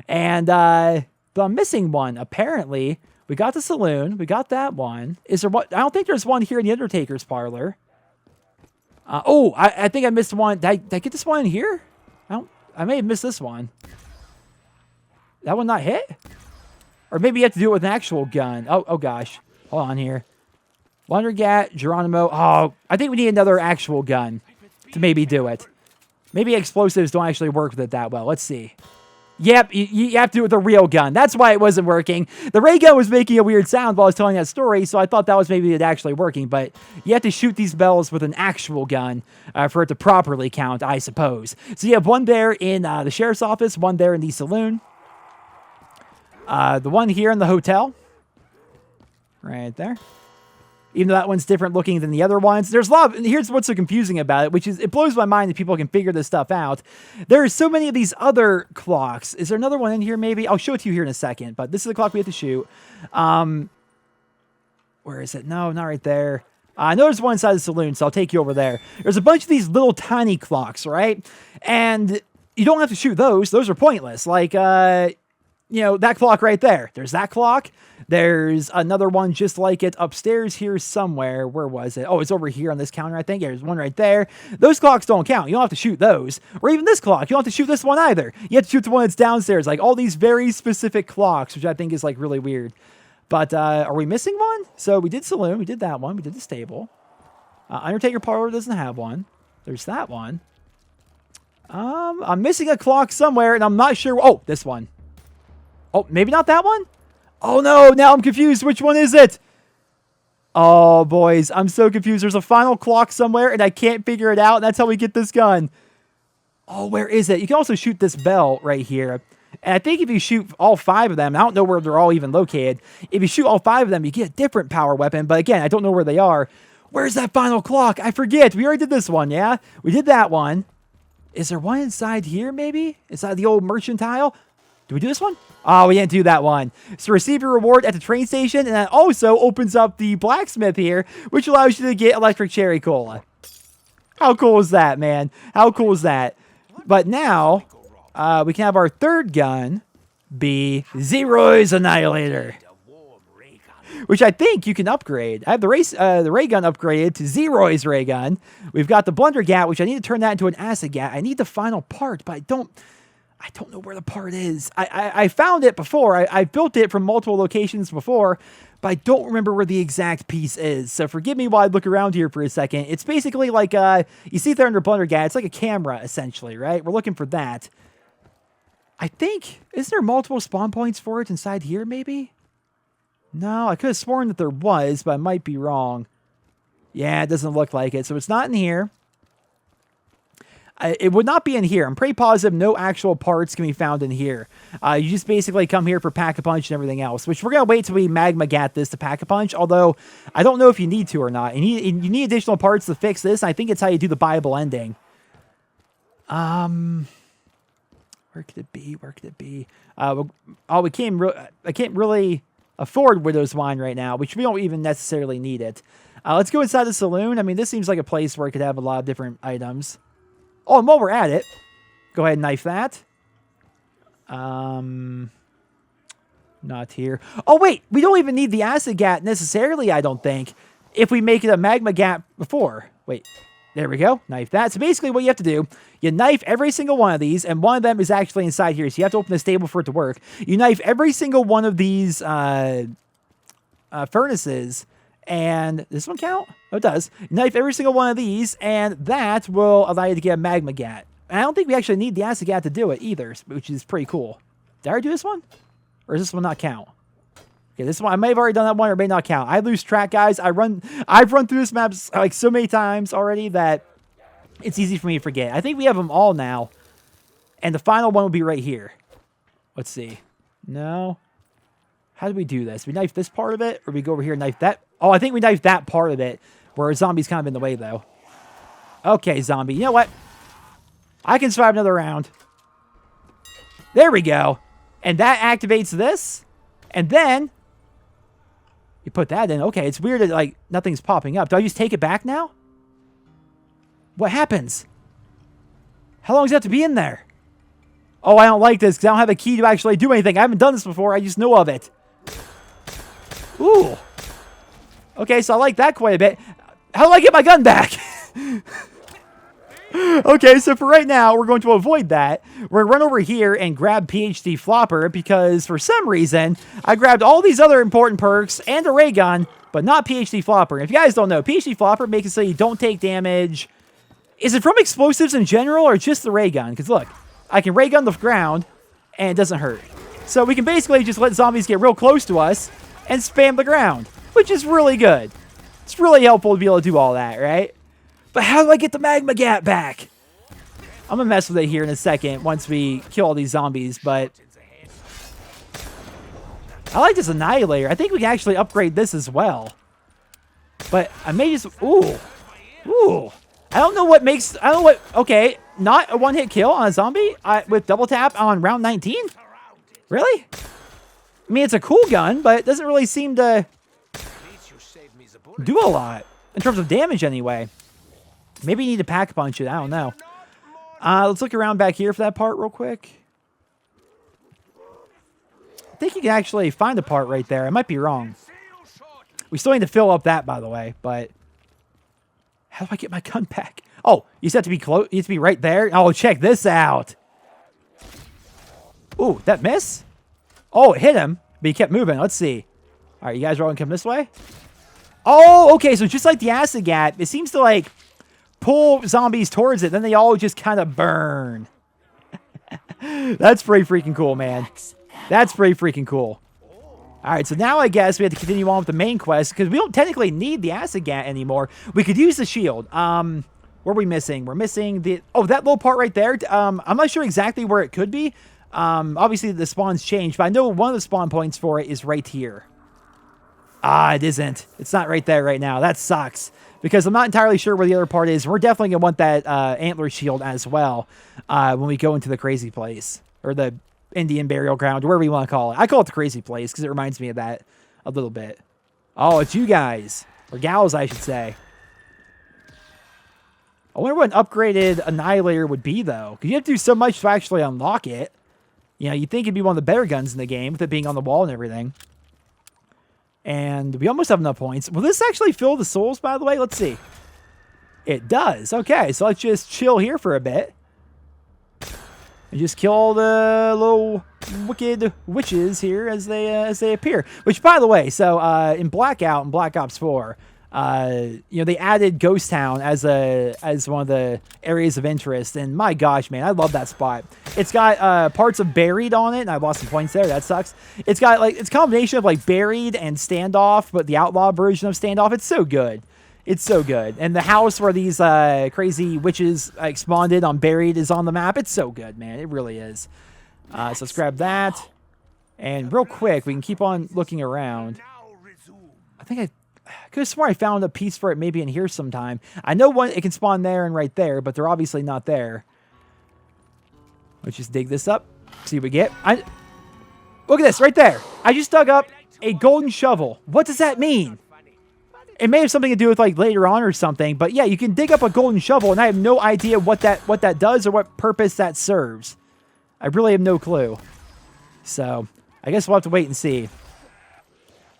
and but I'm missing one. Apparently, we got the saloon, we got that one. Is there one? I don't think there's one here in the Undertaker's parlor. I think I missed one. Did I get this one in here? I may have missed this one. That one not hit? Or maybe you have to do it with an actual gun. Oh gosh. Hold on here. Wondergat, Geronimo. Oh, I think we need another actual gun to maybe do it. Maybe explosives don't actually work with it that well. Let's see. Yep, you have to do it with a real gun. That's why it wasn't working. The ray gun was making a weird sound while I was telling that story, so I thought that was maybe it actually working. But you have to shoot these bells with an actual gun for it to properly count, I suppose. So you have one there in the sheriff's office, one there in the saloon. The one here in the hotel. Right there. Even though that one's different looking than the other ones. There's a lot of, here's what's so confusing about it, which is, it blows my mind that people can figure this stuff out. There's so many of these other clocks. Is there another one in here maybe? I'll show it to you here in a second, but this is the clock we have to shoot. Where is it? No, not right there. I know there's one inside the saloon, so I'll take you over there. There's a bunch of these little tiny clocks, right? And you don't have to shoot those. Those are pointless. Like, you know, that clock right there. There's that clock. There's another one just like it upstairs here somewhere. Where was it? Oh, it's over here on this counter, I think. Yeah, there's one right there. Those clocks don't count. You don't have to shoot those. Or even this clock. You don't have to shoot this one either. You have to shoot the one that's downstairs. Like all these very specific clocks, which I think is like really weird. But are we missing one? So we did saloon. We did that one. We did the stable. Undertaker parlor doesn't have one. There's that one. I'm missing a clock somewhere, and I'm not sure. Oh, this one. Oh, maybe not that one? Oh, no. Now I'm confused. Which one is it? Oh, boys. I'm so confused. There's a final clock somewhere, and I can't figure it out. And that's how we get this gun. Oh, where is it? You can also shoot this bell right here. And I think if you shoot all 5 of them, I don't know where they're all even located. If you shoot all 5 of them, you get a different power weapon. But again, I don't know where they are. Where's that final clock? I forget. We already did this one, yeah? We did that one. Is there one inside here, maybe? Inside the old mercantile? Did we do this one? Oh, we didn't do that one. So receive your reward at the train station, and that also opens up the blacksmith here, which allows you to get electric cherry cola. How cool is that, man? How cool is that? But now, we can have our third gun be Zeroy's Annihilator, which I think you can upgrade. I have the ray gun upgraded to Zeroy's ray gun. We've got the blunder gat, which I need to turn that into an acid gat. I need the final part, but I don't know where the part is. I found it before. I built it from multiple locations before, but I don't remember where the exact piece is. So forgive me while I look around here for a second. It's basically like, you see there under Blundergat, it's like a camera, essentially, right? We're looking for that. I think, is there multiple spawn points for it inside here, maybe? No, I could have sworn that there was, but I might be wrong. Yeah, it doesn't look like it. So it's not in here. It would not be in here. I'm pretty positive no actual parts can be found in here. You just basically come here for Pack-a-Punch and everything else, which we're going to wait till we Magma Gat this to Pack-a-Punch, although I don't know if you need to or not. You need additional parts to fix this. I think it's how you do the Bible ending. Where could it be? Where could it be? I can't really afford Widow's Wine right now, which we don't even necessarily need it. Let's go inside the saloon. I mean, this seems like a place where it could have a lot of different items. Oh, and while we're at it, go ahead and knife that. Not here. Oh, wait. We don't even need the acid gat necessarily, I don't think, if we make it a magma gat before. Wait. There we go. Knife that. So basically what you have to do, you knife every single one of these, and one of them is actually inside here, so you have to open the stable for it to work. You knife every single one of these furnaces, and this one count? Oh, it does. Knife every single one of these, and that will allow you to get a magma gat. And I don't think we actually need the acid gat to do it either, which is pretty cool. Did I already do this one? Or does this one not count? Okay, this one, I may have already done that one, or it may not count. I lose track, guys. I've run through this map like so many times already that it's easy for me to forget. I think we have them all now. And the final one will be right here. Let's see. No. How do we do this? We knife this part of it, or we go over here and knife that? Oh, I think we knife that part of it, where a zombie's kind of in the way, though. Okay, zombie. You know what? I can survive another round. There we go. And that activates this. And then you put that in. Okay, it's weird that, like, nothing's popping up. Do I just take it back now? What happens? How long does it have to be in there? Oh, I don't like this because I don't have a key to actually do anything. I haven't done this before. I just know of it. Ooh. Okay, so I like that quite a bit. How do I get my gun back? Okay, so for right now, we're going to avoid that. We're going to run over here and grab PhD Flopper because for some reason, I grabbed all these other important perks and a ray gun, but not PhD Flopper. If you guys don't know, PhD Flopper makes it so you don't take damage. Is it from explosives in general or just the ray gun? Because look, I can ray gun the ground and it doesn't hurt. So we can basically just let zombies get real close to us and spam the ground, which is really good. It's really helpful to be able to do all that, right? But how do I get the magma gat back? I'm going to mess with it here in a second once we kill all these zombies, but I like this Annihilator. I think we can actually upgrade this as well. But I may just... Ooh. Ooh. I don't know what makes... I don't know what... Okay. Not a one-hit kill on a zombie with double tap on round 19? Really? I mean, it's a cool gun, but it doesn't really seem to do a lot. In terms of damage, anyway. Maybe you need to pack punch it. I don't know. Let's look around back here for that part real quick. I think you can actually find a part right there. I might be wrong. We still need to fill up that, by the way, but how do I get my gun back? Oh, you just have to be close. You have to be right there. Oh, check this out. Ooh, that miss? Oh, it hit him, but he kept moving. Let's see. All right, you guys are all gonna come this way? Oh, okay, so just like the acid gat, it seems to like pull zombies towards it, then they all just kind of burn. That's pretty freaking cool, man. That's pretty freaking cool. All right, so now I guess we have to continue on with the main quest because we don't technically need the acid gat anymore. We could use the shield. What are we missing? We're missing the... Oh, that little part right there. I'm not sure exactly where it could be. Obviously, the spawns changed, but I know one of the spawn points for it is right here. Ah, it isn't. It's not right there right now. That sucks. Because I'm not entirely sure where the other part is. We're definitely going to want that antler shield as well when we go into the crazy place. Or the Indian burial ground, or whatever you want to call it. I call it the crazy place because it reminds me of that a little bit. Oh, it's you guys. Or gals, I should say. I wonder what an upgraded Annihilator would be, though. Because you have to do so much to actually unlock it. You know, you'd think it'd be one of the better guns in the game with it being on the wall and everything. And we almost have enough points. Will this actually fill the souls, by the way? Let's see. It does. Okay, so let's just chill here for a bit. And just kill all the little wicked witches here as they appear. Which, by the way, so in Blackout and Black Ops 4, you know, they added Ghost Town as one of the areas of interest, and my gosh, man, I love that spot. It's got parts of Buried on it, and I lost some points there. That sucks. It's got like it's a combination of like Buried and Standoff, but the outlaw version of Standoff. It's so good. It's so good. And the house where these crazy witches spawned in on Buried is on the map. It's so good, man. It really is. So let's grab that. And real quick, we can keep on looking around. I think I could have sworn I found a piece for it maybe in here sometime. I know one it can spawn there and right there, but they're obviously not there. Let's just dig this up. See what we get. Look at this right there. I just dug up a golden shovel. What does that mean? It may have something to do with like later on or something, but yeah, you can dig up a golden shovel, and I have no idea what that does or what purpose that serves. I really have no clue. So I guess we'll have to wait and see.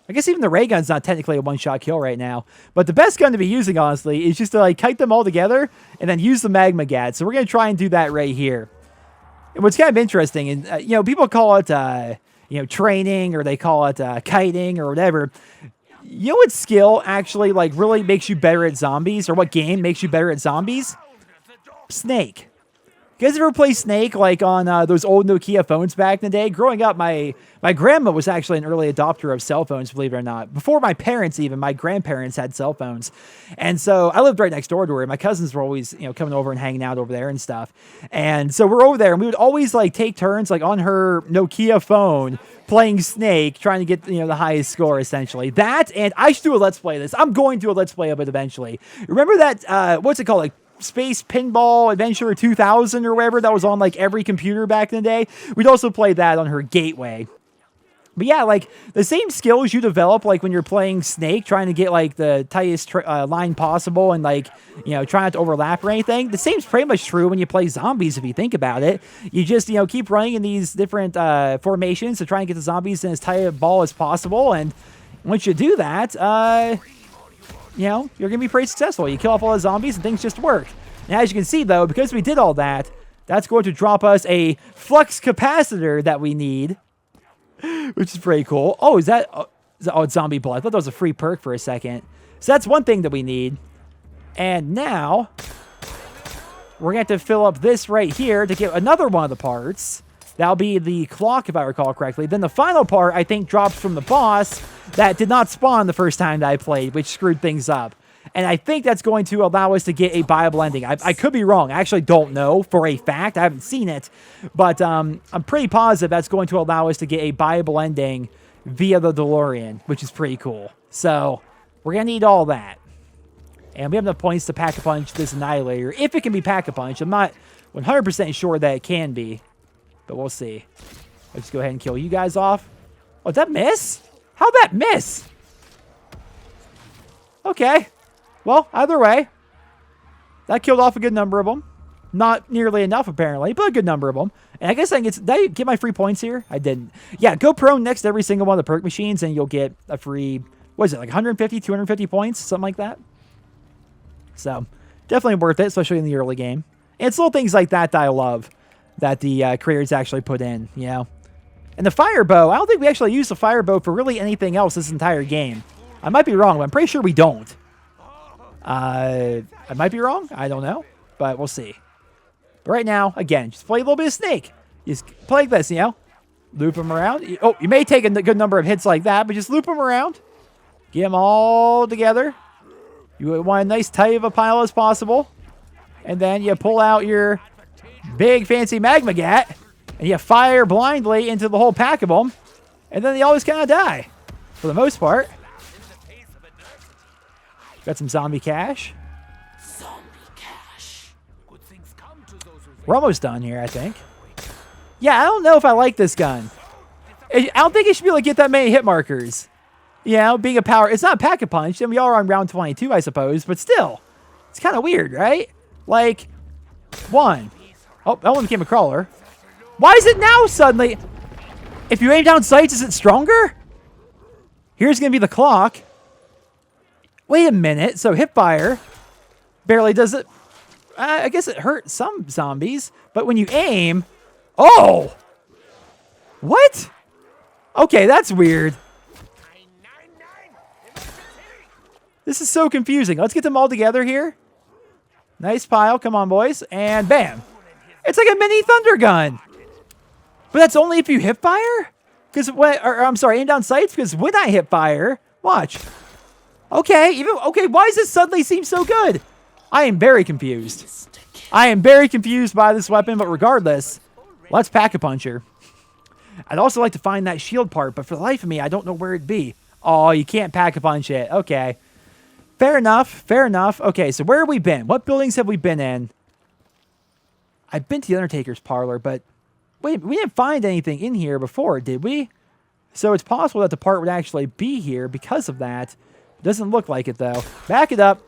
I guess even the ray gun's not technically a one-shot kill right now, but the best gun to be using, honestly, is just to like kite them all together and then use the magma gat. So we're gonna try and do that right here. And what's kind of interesting, and you know, people call it training, or they call it kiting or whatever. You know what skill actually like really makes you better at zombies, or what game makes you better at zombies? Snake. You guys ever play Snake like on those old Nokia phones back in the day? Growing up, my grandma was actually an early adopter of cell phones, believe it or not. Before my parents even, my grandparents had cell phones. And so I lived right next door to her. My cousins were always, coming over and hanging out over there and stuff. And so we're over there, and we would always like take turns like on her Nokia phone playing Snake, trying to get, the highest score, essentially. That, and I should do a Let's Play of this. I'm going to do a Let's Play of it eventually. Remember that, what's it called? Like, Space Pinball Adventure 2000 or whatever that was on like every computer back in the day. We'd also play that on her Gateway. But yeah, like the same skills you develop like when you're playing Snake, trying to get like the tightest line possible and like, try not to overlap or anything. The same's pretty much true when you play zombies if you think about it. You just, keep running in these different formations to try and get the zombies in as tight a ball as possible. And once you do that, you're going to be pretty successful. You kill off all the zombies and things just work. And as you can see, though, because we did all that, that's going to drop us a flux capacitor that we need, which is pretty cool. Oh, is that it's zombie blood. I thought that was a free perk for a second. So that's one thing that we need. And now we're going to have to fill up this right here to get another one of the parts. That'll be the clock, if I recall correctly. Then the final part, I think, drops from the boss that did not spawn the first time that I played, which screwed things up. And I think that's going to allow us to get a viable ending. I could be wrong. I actually don't know for a fact. I haven't seen it. But I'm pretty positive that's going to allow us to get a viable ending via the DeLorean, which is pretty cool. So we're going to need all that. And we have enough points to Pack-a-Punch this Annihilator. If it can be Pack-a-Punch. I'm not 100% sure that it can be. But we'll see. Let's just go ahead and kill you guys off. Oh, did that miss? How'd that miss? Okay. Well, either way, that killed off a good number of them. Not nearly enough, apparently, but a good number of them. And I guess did I get my free points here? I didn't. Yeah, go prone next to every single one of the perk machines, and you'll get a free, what is it, like 150, 250 points? Something like that. So, definitely worth it, especially in the early game. And it's little things like that I love. That the creators actually put in, And the fire bow, I don't think we actually use the fire bow for really anything else this entire game. I might be wrong, but I'm pretty sure we don't. I might be wrong. I don't know, but we'll see. But right now, again, just play a little bit of Snake. Just play like this, Loop them around. Oh, you may take a good number of hits like that, but just loop them around. Get them all together. You want a nice tight of a pile as possible. And then you pull out your big fancy magma gat, and you fire blindly into the whole pack of them, and then they always kind of die, for the most part. Got some zombie cash. We're almost done here, I think. Yeah, I don't know if I like this gun. I don't think it should be able to get that many hit markers. Being a power, it's not a Pack-a-Punch, and we are on round 22, I suppose, but still, it's kind of weird, right? Like, one. Oh, that one became a crawler. Why is it now suddenly? If you aim down sights, is it stronger? Here's going to be the clock. Wait a minute. So hip fire barely does it. I guess it hurt some zombies. But when you aim... Oh! What? Okay, that's weird. This is so confusing. Let's get them all together here. Nice pile. Come on, boys. And bam. It's like a mini thunder gun. But that's only if you hip fire? Because when, or I'm sorry, aim down sights, because when I hip fire, watch. Okay, okay, why does this suddenly seem so good? I am very confused. I am very confused by this weapon, but regardless, let's Pack-a-Puncher. I'd also like to find that shield part, but for the life of me, I don't know where it'd be. Oh, you can't Pack-a-Punch it. Okay. Fair enough. Fair enough. Okay, so where have we been? What buildings have we been in? I've been to the Undertaker's parlor, but wait, we didn't find anything in here before, did we? So it's possible that the part would actually be here because of that. Doesn't look like it, though. Back it up.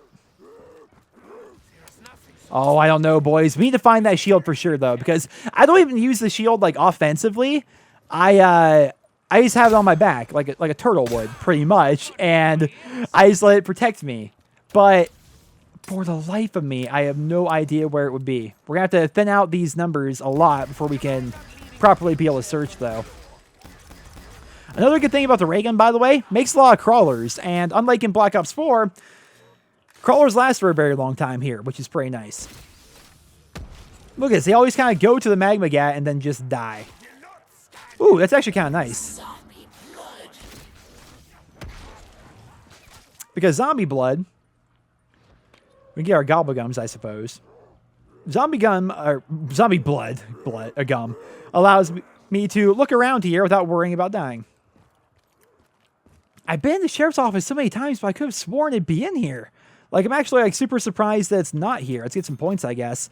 Oh, I don't know, boys. We need to find that shield for sure, though, because I don't even use the shield, like, offensively. I just have it on my back, like a turtle would, pretty much, and I just let it protect me. But for the life of me, I have no idea where it would be. We're going to have to thin out these numbers a lot before we can properly be able to search, though. Another good thing about the ray gun, by the way, makes a lot of crawlers, and unlike in Black Ops 4, crawlers last for a very long time here, which is pretty nice. Look at this, they always kind of go to the magma gat and then just die. Ooh, that's actually kind of nice. Because zombie blood, we get our gobble gums, I suppose. Zombie gum, or zombie blood, a gum, allows me to look around here without worrying about dying. I've been in the sheriff's office so many times, but I could have sworn it'd be in here. Like, I'm actually, like, super surprised that it's not here. Let's get some points, I guess.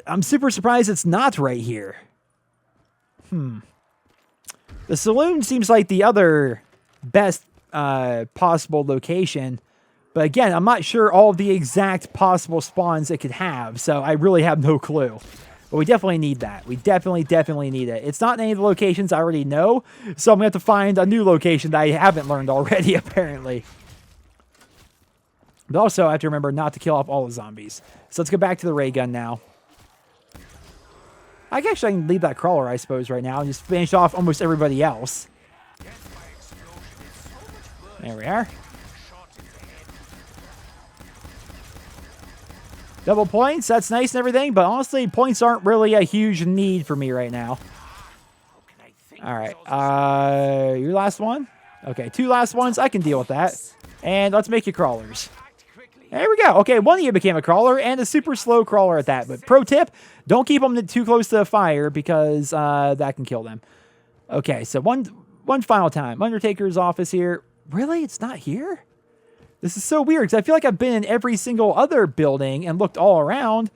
I'm super surprised it's not right here. The saloon seems like the other best possible location. But again, I'm not sure all of the exact possible spawns it could have. So I really have no clue. But we definitely need that. We definitely need it. It's not in any of the locations I already know. So I'm going to have to find a new location that I haven't learned already, apparently. But also, I have to remember not to kill off all the zombies. So let's go back to the ray gun now. I can leave that crawler, I suppose, right now and just finish off almost everybody else. There we are. Double points, that's nice and everything, but honestly, points aren't really a huge need for me right now. Alright, your last one? Okay, 2 last ones, I can deal with that. And let's make you crawlers. There we go. Okay, one of you became a crawler, and a super slow crawler at that. But pro tip, don't keep them too close to the fire, because that can kill them. Okay, so one final time. Undertaker's office here. Really? It's not here? This is so weird, because I feel like I've been in every single other building and looked all around,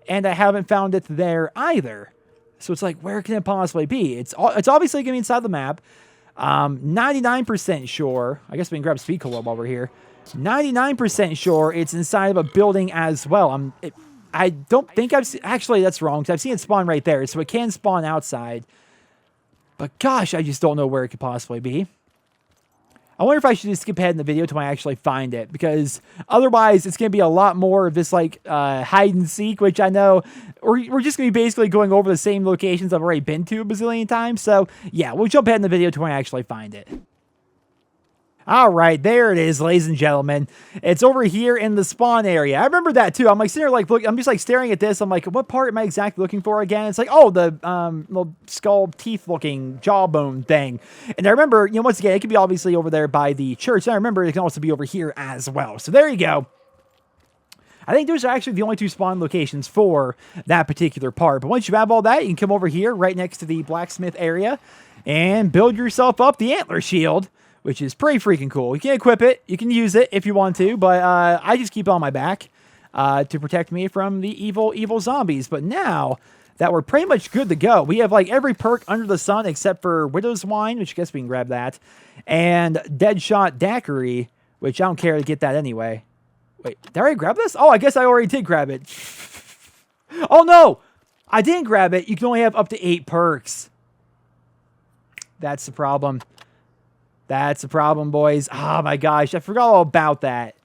and I haven't found it there either. So it's like, where can it possibly be? It's obviously going to be inside the map. 99% sure. I guess we can grab speed cola while we're here. 99% sure it's inside of a building as well. I don't think I've seen... Actually, that's wrong, because I've seen it spawn right there, so it can spawn outside. But gosh, I just don't know where it could possibly be. I wonder if I should just skip ahead in the video until I actually find it, because otherwise it's going to be a lot more of this, like, hide and seek, which I know we're just going to be basically going over the same locations I've already been to a bazillion times. So, yeah, we'll jump ahead in the video until I actually find it. All right, there it is, ladies and gentlemen. It's over here in the spawn area. I remember that too. I'm like sitting there, like, look. I'm just like staring at this. I'm like, what part am I exactly looking for again? It's like, oh, the little skull teeth looking jawbone thing. And I remember, once again, it could be obviously over there by the church. And I remember it can also be over here as well. So there you go. I think those are actually the only 2 spawn locations for that particular part. But once you have all that, you can come over here right next to the blacksmith area and build yourself up the antler shield, which is pretty freaking cool. You can equip it. You can use it if you want to, but I just keep it on my back to protect me from the evil zombies. But now that we're pretty much good to go, we have like every perk under the sun except for Widow's Wine, which I guess we can grab that, and Deadshot Daiquiri, which I don't care to get that anyway. Wait, did I already grab this? Oh, I guess I already did grab it. Oh no, I didn't grab it. You can only have up to 8 perks. That's the problem. That's the problem, boys. Oh my gosh, I forgot all about that.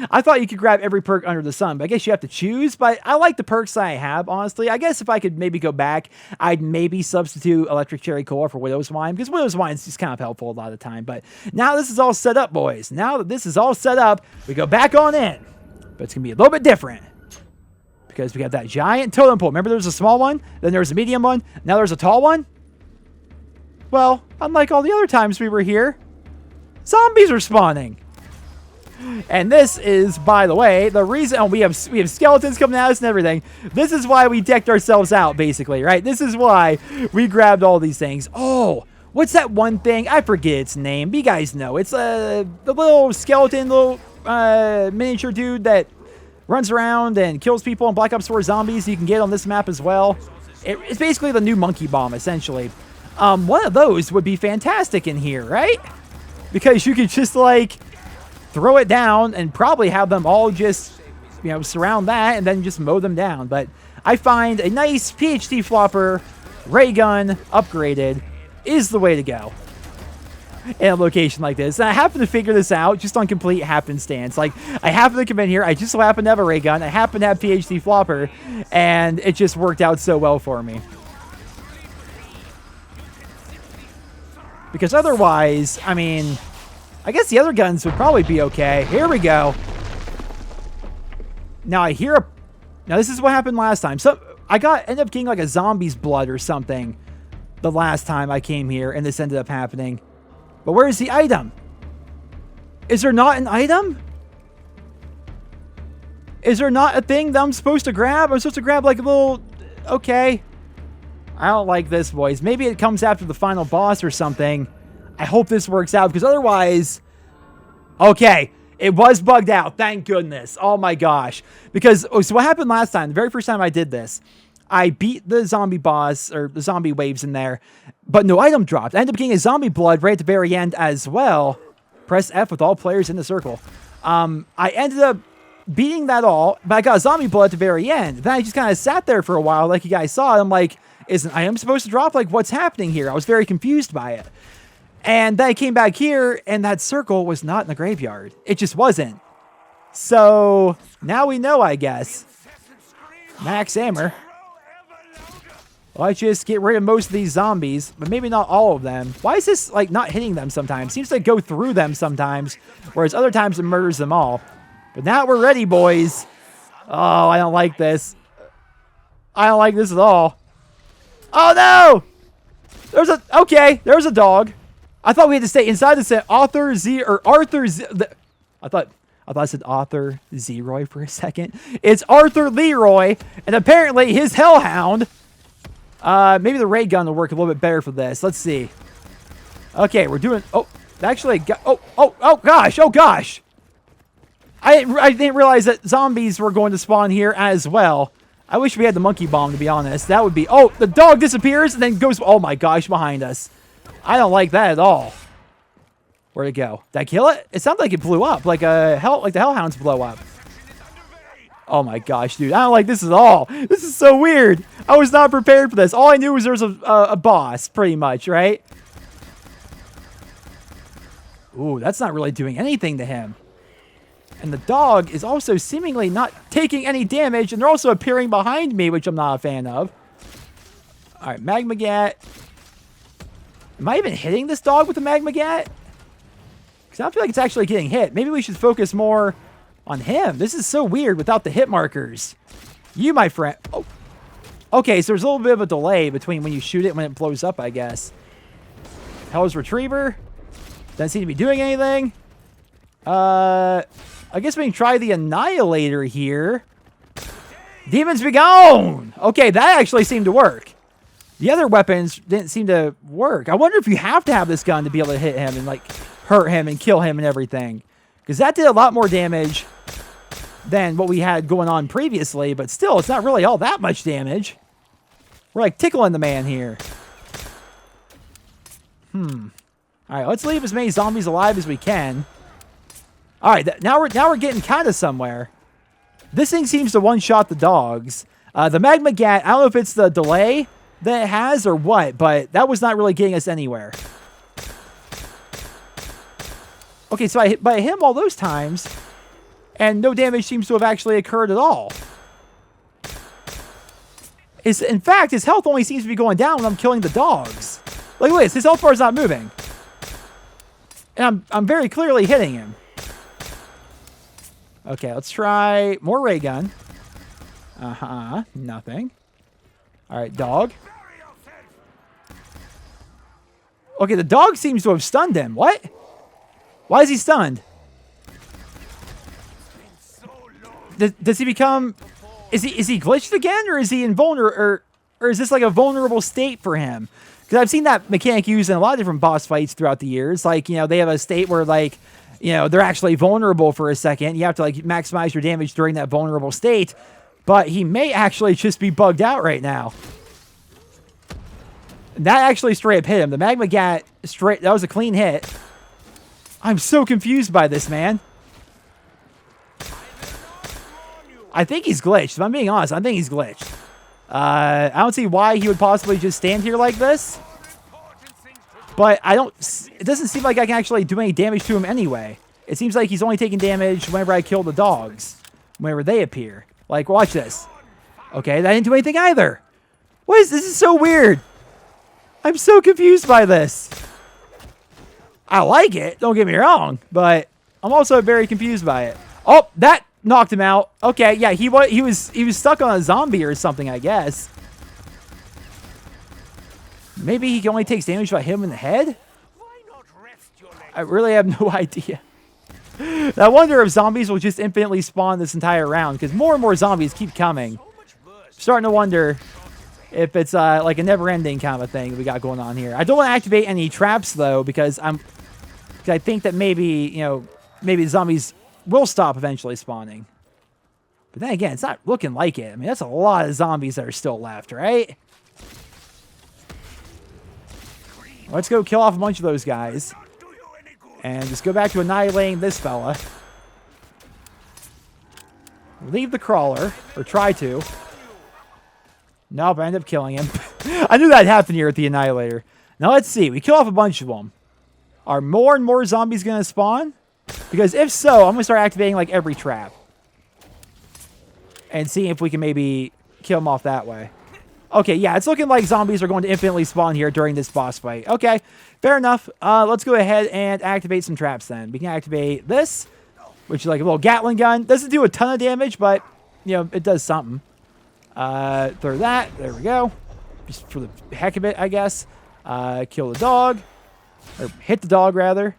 I thought you could grab every perk under the sun, but I guess you have to choose. But I like the perks that I have, honestly. I guess if I could maybe go back, I'd maybe substitute Electric Cherry Cola for Widow's Wine, because Widow's Wine is just kind of helpful a lot of the time. But now this is all set up, boys. Now that this is all set up, we go back on in. But it's going to be a little bit different, because we have that giant totem pole. Remember there was a small one, then there was a medium one, now there's a tall one? Well, unlike all the other times we were here, zombies are spawning. And this is, by the way, the reason. Oh, we have skeletons coming at us and everything. This is why we decked ourselves out, basically, right? This is why we grabbed all these things. Oh, what's that one thing? I forget its name. But you guys know. It's the little skeleton, little miniature dude that runs around and kills people in Black Ops 4 Zombies. You can get on this map as well. It's basically the new monkey bomb, essentially. One of those would be fantastic in here, right? Because you could just, like, throw it down and probably have them all just, you know, surround that and then just mow them down. But I find a nice PhD flopper ray gun upgraded is the way to go in a location like this. And I happen to figure this out just on complete happenstance. Like, I happen to come in here, I just so happen to have a ray gun, I happen to have PhD flopper, and it just worked out so well for me. Because otherwise, I mean, I guess the other guns would probably be okay. Here we go. Now I hear a... Now this is what happened last time. So I ended up getting like a zombie's blood or something the last time I came here, and this ended up happening. But where is the item? Is there not an item? Is there not a thing that I'm supposed to grab? I'm supposed to grab like a little... Okay. I don't like this, boys. Maybe it comes after the final boss or something. I hope this works out, because otherwise... Okay, it was bugged out. Thank goodness. Oh my gosh. Because, so what happened last time, the very first time I did this, I beat the zombie boss, or the zombie waves in there, but no item dropped. I ended up getting a zombie blood right at the very end as well. Press F with all players in the circle. I ended up beating that all, but I got a zombie blood at the very end. Then I just kind of sat there for a while, like you guys saw. I'm like, is an item supposed to drop? Like, what's happening here? I was very confused by it. And then I came back here, and that circle was not in the graveyard. It just wasn't. So, now we know, I guess. Max Hammer. Let's just get rid of most of these zombies, but maybe not all of them. Why is this, like, not hitting them sometimes? Seems to go through them sometimes, whereas other times it murders them all. But now we're ready, boys. Oh, I don't like this. I don't like this at all. Oh, no! There's a dog. I thought we had to stay inside the set. Arthur Z. I thought I said Arthur Zeroy for a second. It's Arthur Leroy, and apparently his hellhound. Maybe the ray gun will work a little bit better for this. Let's see. Okay, we're doing. Oh, actually, oh gosh. I didn't realize that zombies were going to spawn here as well. I wish we had the monkey bomb, to be honest. That would be... Oh, the dog disappears and then goes... Oh my gosh, behind us. I don't like that at all. Where'd it go? Did I kill it? It sounded like it blew up. Like the hellhounds blow up. Oh my gosh, dude. I don't like this at all. This is so weird. I was not prepared for this. All I knew was there was a boss, pretty much, right? Ooh, that's not really doing anything to him. And the dog is also seemingly not taking any damage, and they're also appearing behind me, which I'm not a fan of. All right, Magma Gat. Am I even hitting this dog with the Magma Gat? Because I don't feel like it's actually getting hit. Maybe we should focus more on him. This is so weird without the hit markers. You, my friend. Oh. Okay, so there's a little bit of a delay between when you shoot it and when it blows up, I guess. Hell's Retriever. Doesn't seem to be doing anything. I guess we can try the Annihilator here. Demons be gone! Okay, that actually seemed to work. The other weapons didn't seem to work. I wonder if you have to have this gun to be able to hit him and, like, hurt him and kill him and everything. Because that did a lot more damage than what we had going on previously. But still, it's not really all that much damage. We're, like, tickling the man here. Alright, let's leave as many zombies alive as we can. Alright, now we're getting kind of somewhere. This thing seems to one-shot the dogs. The Magma Gat, I don't know if it's the delay that it has or what, but that was not really getting us anywhere. Okay, so I hit him all those times, and no damage seems to have actually occurred at all. In fact, his health only seems to be going down when I'm killing the dogs. Like, look at this, his health bar is not moving. And I'm very clearly hitting him. Okay, let's try more ray gun. Nothing. All right, dog. Okay, the dog seems to have stunned him. What? Why is he stunned? does he become... Is he glitched again, or is he invulnerable, or is this like a vulnerable state for him? Because I've seen that mechanic used in a lot of different boss fights throughout the years. Like, you know, they have a state where, like, you know, they're actually vulnerable for a second. You have to, like, maximize your damage during that vulnerable state. But he may actually just be bugged out right now. That actually straight up hit him. The Magma Gat, that was a clean hit. I'm so confused by this, man. I think he's glitched. If I'm being honest, I think he's glitched. I don't see why he would possibly just stand here like this. But it doesn't seem like I can actually do any damage to him anyway. It seems like he's only taking damage whenever I kill the dogs. Whenever they appear. Like, watch this. Okay, that didn't do anything either. What is this? Is so weird. I'm so confused by this. I like it, don't get me wrong, but I'm also very confused by it. Oh, that knocked him out. Okay, yeah, he was stuck on a zombie or something, I guess. Maybe he only takes damage by hitting him in the head? I really have no idea. I wonder if zombies will just infinitely spawn this entire round, because more and more zombies keep coming. Starting to wonder if it's like a never-ending kind of a thing we got going on here. I don't want to activate any traps, though, because I think that maybe the zombies will stop eventually spawning. But then again, it's not looking like it. I mean, that's a lot of zombies that are still left, right? Let's go kill off a bunch of those guys. And just go back to annihilating this fella. Leave the crawler, or try to. Nope, I end up killing him. I knew that'd happen here at the Annihilator. Now let's see. We kill off a bunch of them. Are more and more zombies going to spawn? Because if so, I'm going to start activating like every trap. And seeing if we can maybe kill them off that way. Okay, yeah, it's looking like zombies are going to infinitely spawn here during this boss fight. Okay, fair enough. Let's go ahead and activate some traps then. We can activate this, which is like a little Gatling gun. Doesn't do a ton of damage, but, you know, it does something. Throw that. There we go. Just for the heck of it, I guess. Kill the dog. Or hit the dog, rather.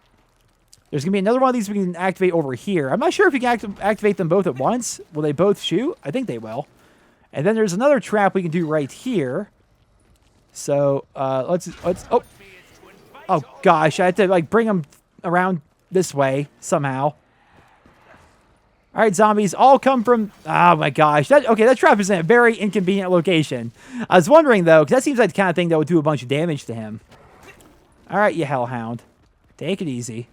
There's going to be another one of these we can activate over here. I'm not sure if you can activate them both at once. Will they both shoot? I think they will. And then there's another trap we can do right here. So, let's, oh gosh, I had to, like, bring them around this way somehow. All right, zombies, all come from... Oh, my gosh. That trap is in a very inconvenient location. I was wondering, though, because that seems like the kind of thing that would do a bunch of damage to him. All right, you hellhound. Take it easy.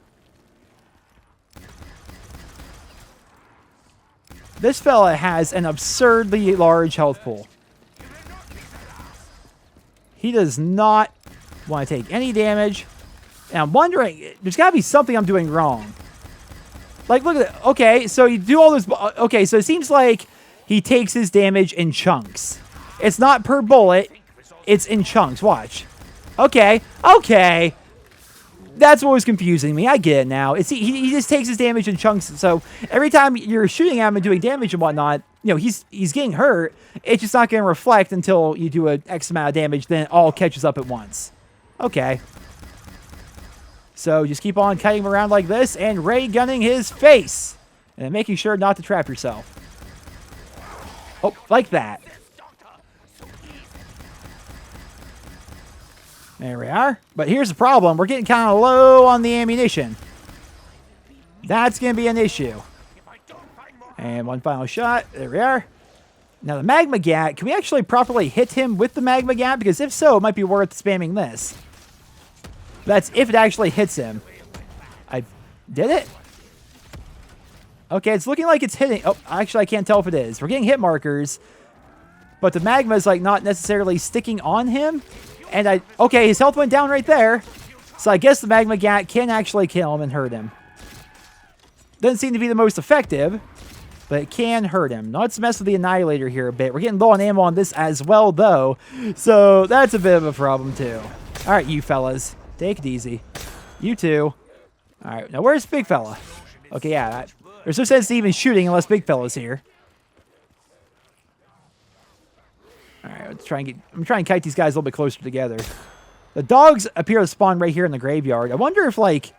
This fella has an absurdly large health pool. He does not want to take any damage. And I'm wondering, there's got to be something I'm doing wrong. Like, look at it. Okay, so you do all this. Okay, so it seems like he takes his damage in chunks. It's not per bullet. It's in chunks. Watch. Okay. Okay. That's what was confusing me. I get it now. He just takes his damage in chunks. So every time you're shooting at him and doing damage and whatnot, you know, he's getting hurt. It's just not going to reflect until you do an X amount of damage. Then it all catches up at once. Okay. So just keep on cutting him around like this and ray gunning his face. And making sure not to trap yourself. Oh, like that. There we are. But here's the problem. We're getting kind of low on the ammunition. That's going to be an issue. And one final shot. There we are. Now the Magma Gat. Can we actually properly hit him with the Magma Gat? Because if so, it might be worth spamming this. That's if it actually hits him. I did it? Okay, it's looking like it's hitting. Oh, actually, I can't tell if it is. We're getting hit markers. But the magma is like not necessarily sticking on him. And okay, his health went down right there. So I guess the Magma Gat can actually kill him and hurt him. Doesn't seem to be the most effective, but it can hurt him. Now let's mess with the Annihilator here a bit. We're getting low on ammo on this as well, though. So that's a bit of a problem, too. All right, you fellas. Take it easy. You too. All right, now where's Big Fella? Okay, yeah. There's no sense to even shooting unless Big Fella's here. All right, let's try and I'm trying to kite these guys a little bit closer together. The dogs appear to spawn right here in the graveyard. I wonder if, like,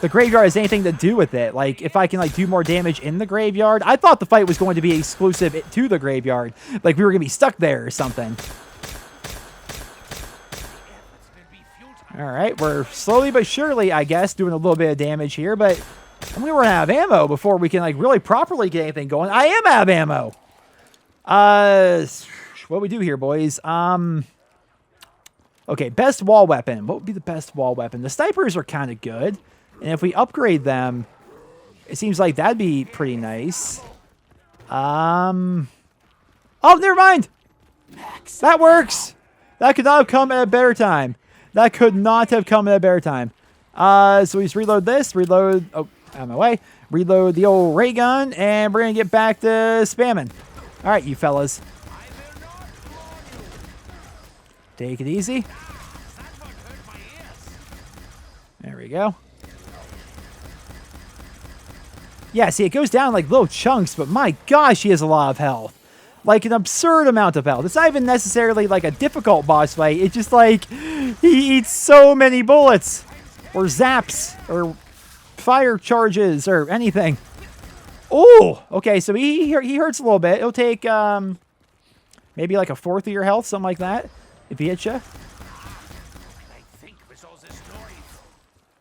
the graveyard has anything to do with it. Like, if I can, like, do more damage in the graveyard. I thought the fight was going to be exclusive to the graveyard. Like, we were going to be stuck there or something. All right, we're slowly but surely, I guess, doing a little bit of damage here, but I'm going to run out of ammo before we can, like, really properly get anything going. I am out of ammo. What do we do here, boys? Okay, best wall weapon. What would be the best wall weapon? The snipers are kind of good, and if we upgrade them, it seems like that'd be pretty nice. Oh, never mind. That works. That could not have come at a better time. That could not have come at a better time. So we just reload this, reload, oh, out of my way, reload the old ray gun, and we're going to get back to spamming. All right, you fellas. Take it easy. There we go. Yeah, see, it goes down like little chunks, but my gosh, he has a lot of health. Like an absurd amount of health. It's not even necessarily like a difficult boss fight. It's just like he eats so many bullets or zaps or fire charges or anything. Oh, okay. So he hurts a little bit. It'll take maybe like a fourth of your health, something like that, if he hits you.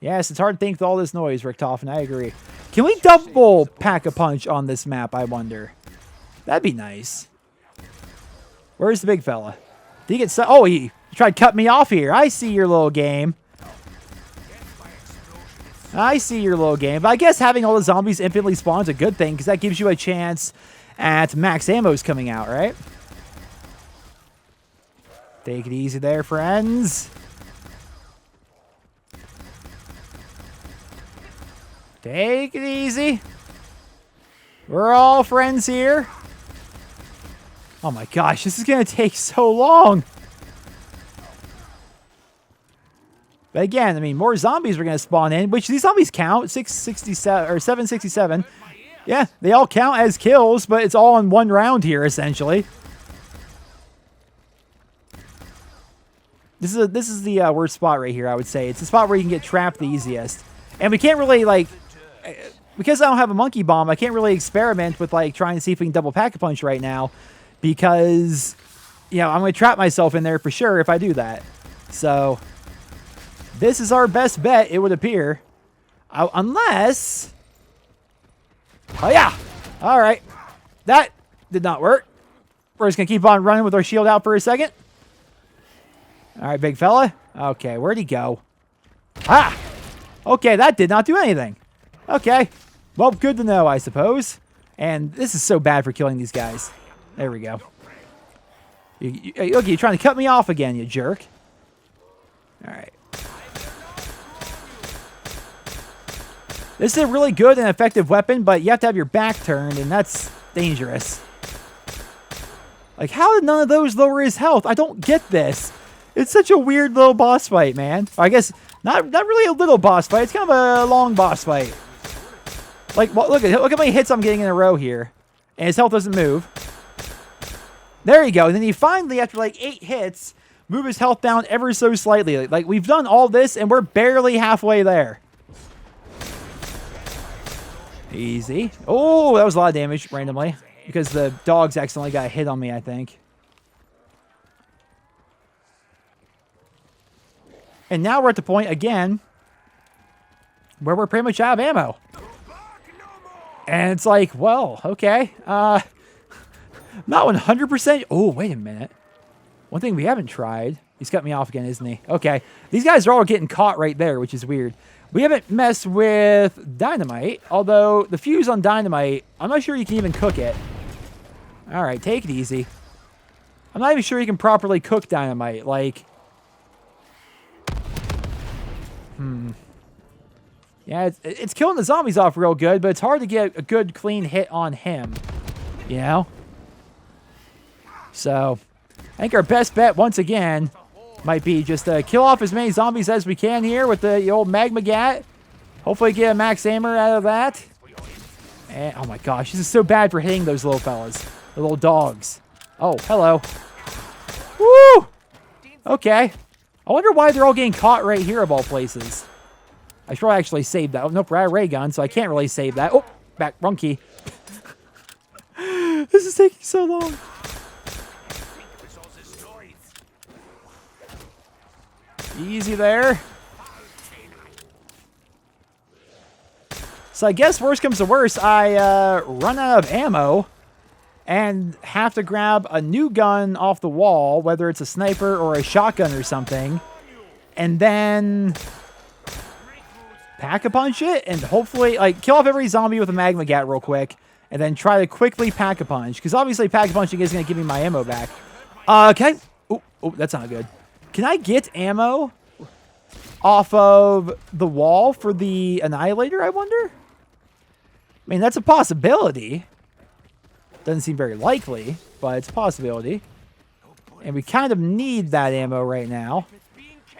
Yes, it's hard to think with all this noise, Richtofen. I agree. Can we double pack a punch on this map, I wonder? That'd be nice. Where's the big fella? Did he get... Oh, he tried to cut me off here. I see your little game. I see your little game. But I guess having all the zombies infinitely spawn is a good thing, because that gives you a chance at max ammo's coming out, right? Take it easy there, friends. Take it easy. We're all friends here. Oh my gosh, this is going to take so long. But again, I mean, more zombies are going to spawn in, which these zombies count. 667 or 767. Yeah, they all count as kills, but it's all in one round here, essentially. This is the worst spot right here, I would say. It's the spot where you can get trapped the easiest. And we can't really, like... Because I don't have a monkey bomb, I can't really experiment with, like, trying to see if we can double pack a punch right now. Because, you know, I'm going to trap myself in there for sure if I do that. So, this is our best bet, it would appear. Unless... Oh, yeah. All right. That did not work. We're just going to keep on running with our shield out for a second. All right, big fella. Okay, where'd he go? Ah! Okay, that did not do anything. Okay. Well, good to know, I suppose. And this is so bad for killing these guys. There we go. Okay, you're trying to cut me off again, you jerk. All right. This is a really good and effective weapon, but you have to have your back turned, and that's dangerous. Like, how did none of those lower his health? I don't get this. It's such a weird little boss fight, man. Or I guess not really a little boss fight. It's kind of a long boss fight. Like, well, look at how many hits I'm getting in a row here. And his health doesn't move. There you go. And then he finally, after like 8 hits, move his health down ever so slightly. Like, we've done all this, and we're barely halfway there. Easy. Oh, that was a lot of damage randomly. Because the dogs accidentally got a hit on me, I think. And now we're at the point, again, where we're pretty much out of ammo. And it's like, well, okay. Not 100%. Oh, wait a minute. One thing we haven't tried. He's cut me off again, isn't he? Okay. These guys are all getting caught right there, which is weird. We haven't messed with dynamite. Although, the fuse on dynamite, I'm not sure you can even cook it. All right, take it easy. I'm not even sure you can properly cook dynamite. Like... Yeah, it's killing the zombies off real good, but it's hard to get a good, clean hit on him. You know? So, I think our best bet, once again, might be just to kill off as many zombies as we can here with the old magma gat. Hopefully get a max aimer out of that. And, oh my gosh, this is so bad for hitting those little fellas. The little dogs. Oh, hello. Woo! Okay. I wonder why they're all getting caught right here of all places. I should probably actually save that. Oh, nope, we're out of ray gun, so I can't really save that. Oh, back, wrong key. This is taking so long. Easy there. So I guess worst comes to worst, I run out of ammo and have to grab a new gun off the wall, whether it's a sniper or a shotgun or something, and then pack-a-punch it and hopefully, like, kill off every zombie with a magma gat real quick, and then try to quickly pack-a-punch, because obviously pack-a-punching is going to give me my ammo back. Okay. Oh, that's not good. Can I get ammo off of the wall for the Annihilator, I wonder? I mean, that's a possibility. Doesn't seem very likely, but it's a possibility. And we kind of need that ammo right now.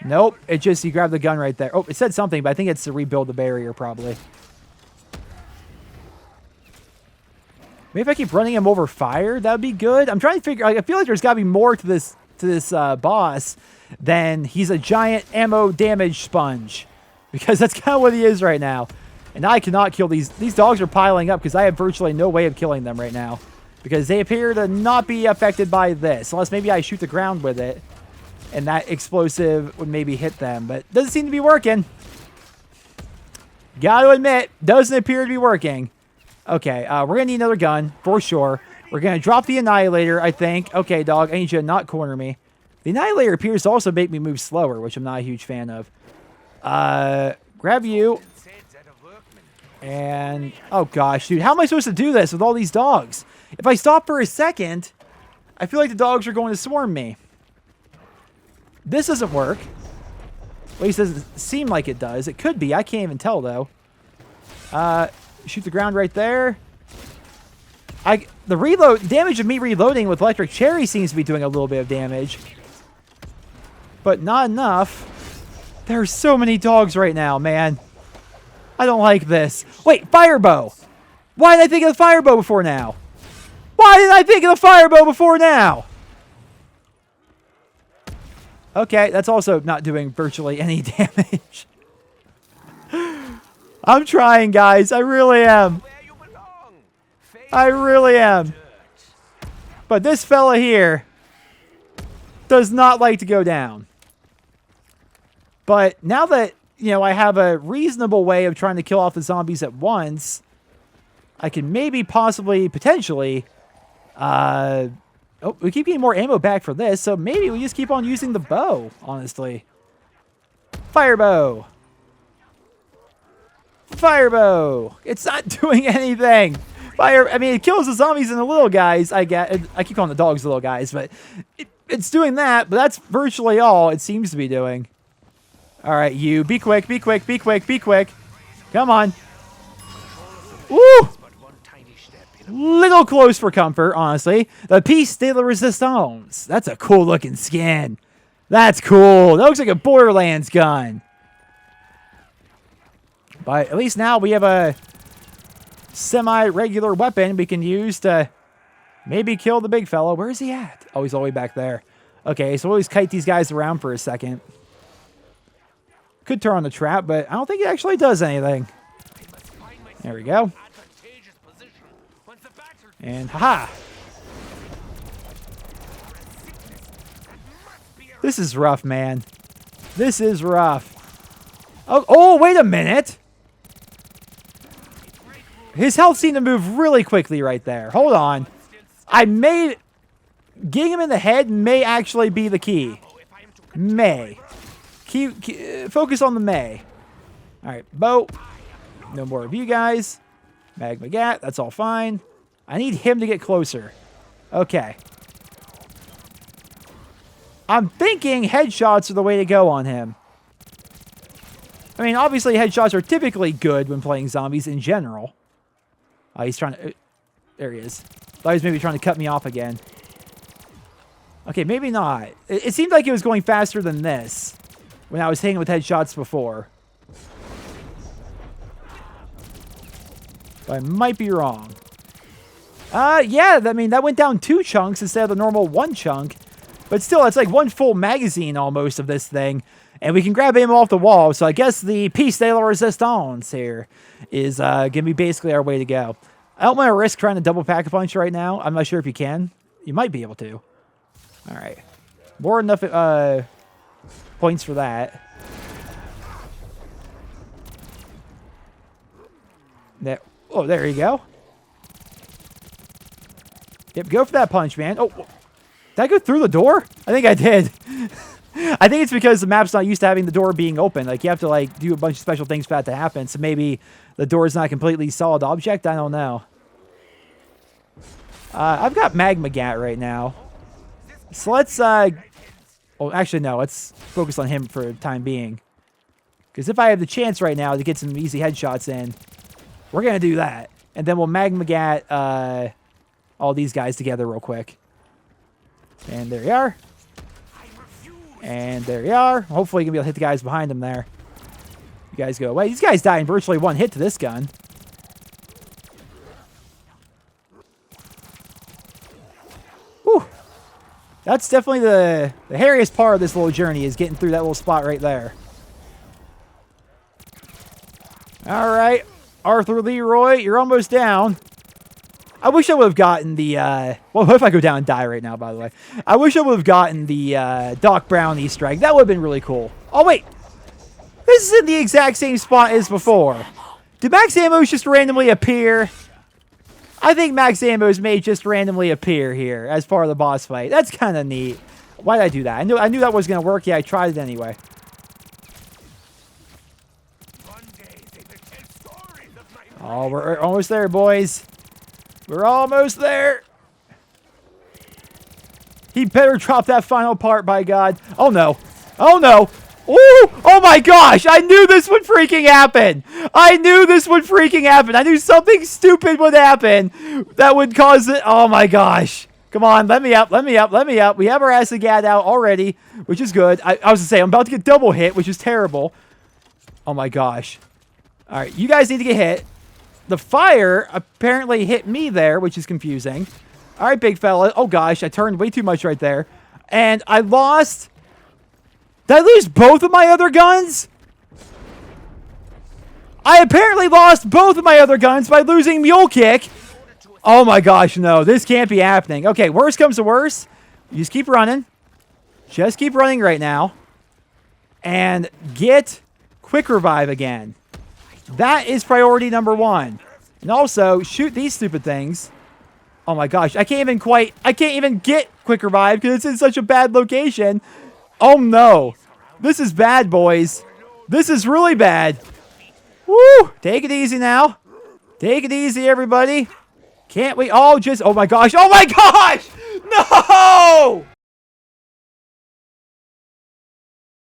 Nope, it just, you grab the gun right there. Oh, it said something, but I think it's to rebuild the barrier, probably. Maybe if I keep running him over fire, that would be good. I'm trying to figure, like, I feel like there's got to be more to this boss than he's a giant ammo damage sponge. Because that's kind of what he is right now. And I cannot kill these. These dogs are piling up because I have virtually no way of killing them right now. Because they appear to not be affected by this. Unless maybe I shoot the ground with it. And that explosive would maybe hit them. But doesn't seem to be working. Gotta admit, doesn't appear to be working. Okay, we're going to need another gun, for sure. We're going to drop the Annihilator, I think. Okay, dog, I need you to not corner me. The Annihilator appears to also make me move slower, which I'm not a huge fan of. Grab you. And, oh gosh, dude, how am I supposed to do this with all these dogs? If I stop for a second, I feel like the dogs are going to swarm me. This doesn't work. At least it doesn't seem like it does. It could be. I can't even tell, though. Shoot the ground right there. The reload damage of me reloading with electric cherry seems to be doing a little bit of damage. But not enough. There are so many dogs right now, man. I don't like this. Wait, firebow. Why did I think of the firebow before now? Why did I think of the firebow before now? Okay, that's also not doing virtually any damage. I'm trying, guys. I really am. I really am. But this fella here does not like to go down. But now that, you know, I have a reasonable way of trying to kill off the zombies at once, I can maybe, possibly, potentially... oh, we keep getting more ammo back for this, so maybe we just keep on using the bow, honestly. Firebow. Firebow. It's not doing anything. I mean, it kills the zombies and the little guys, I get. I keep calling the dogs the little guys, but it's doing that, but that's virtually all it seems to be doing. All right, you. Be quick, be quick, be quick, be quick. Come on. Woo! Little close for comfort, honestly. The piece de la resistance. That's a cool looking skin. That's cool. That looks like a Borderlands gun. But at least now we have a semi-regular weapon we can use to maybe kill the big fella. Where is he at? Oh, he's all the way back there. Okay, so we'll always kite these guys around for a second. Could turn on the trap, but I don't think it actually does anything. There we go. And haha. This is rough, man. This is rough. Oh, wait a minute. His health seemed to move really quickly right there. Hold on. Getting him in the head may actually be the key. May. Focus on the may. Alright, bow. No more of you guys. Magma Gat, that's all fine. I need him to get closer. Okay. I'm thinking headshots are the way to go on him. I mean, obviously headshots are typically good when playing zombies in general. He's trying to... there he is. Thought he was maybe trying to cut me off again. Okay, maybe not. It seemed like it was going faster than this when I was hitting with headshots before. But I might be wrong. Yeah, I mean, that went down 2 chunks instead of the normal 1 chunk. But still, it's like one full magazine almost of this thing. And we can grab ammo off the wall. So I guess the piece de la resistance here is going to be basically our way to go. I don't want to risk trying to double pack a punch right now. I'm not sure if you can. You might be able to. All right. More than enough points for that. Oh, there you go. Yep, go for that punch, man. Oh, did I go through the door? I think I did. I think it's because the map's not used to having the door being open. Like, you have to, like, do a bunch of special things for that to happen. So maybe the door is not a completely solid object. I don't know. I've got Magma Gat right now. So let's, oh, actually, no. Let's focus on him for the time being. Because if I have the chance right now to get some easy headshots in, we're going to do that. And then we'll Magma Gat all these guys together real quick. And there you are. And there you are. Hopefully you can be able to hit the guys behind him there. You guys go away. These guys die in virtually one hit to this gun. Whew. That's definitely the hairiest part of this little journey, is getting through that little spot right there. All right. Arthur Leroy, you're almost down. I wish I would have gotten the, well, what if I go down and die right now, by the way? I wish I would have gotten the Doc Brown Easter egg. That would have been really cool. Oh, wait. This is in the exact same spot as before. Did max ammos just randomly appear? I think max ammos may just randomly appear here as part of the boss fight. That's kind of neat. Why did I do that? I knew that was going to work. Yeah, I tried it anyway. Oh, we're almost there, boys. We're almost there. He better drop that final part, by God. Oh, no. Oh, no. Ooh! Oh, my gosh. I knew this would freaking happen. I knew this would freaking happen. I knew something stupid would happen that would cause it. Oh, my gosh. Come on. Let me up. Let me up. Let me up. We have our acid gat out already, which is good. I was going to say, I'm about to get double hit, which is terrible. Oh, my gosh. All right. You guys need to get hit. The fire apparently hit me there, which is confusing. All right, big fella. Oh, gosh. I turned way too much right there. And I lost. Did I lose both of my other guns? I apparently lost both of my other guns by losing Mule Kick. Oh, my gosh. No, this can't be happening. Okay, worst comes to worst. You just keep running. Just keep running right now. And get quick revive again. That is priority number one. And also, shoot these stupid things. Oh my gosh, I can't even get quick revive because it's in such a bad location. Oh no. This is bad, boys. This is really bad. Woo! Take it easy now. Take it easy, everybody. Can't we all just... Oh my gosh. Oh my gosh! No!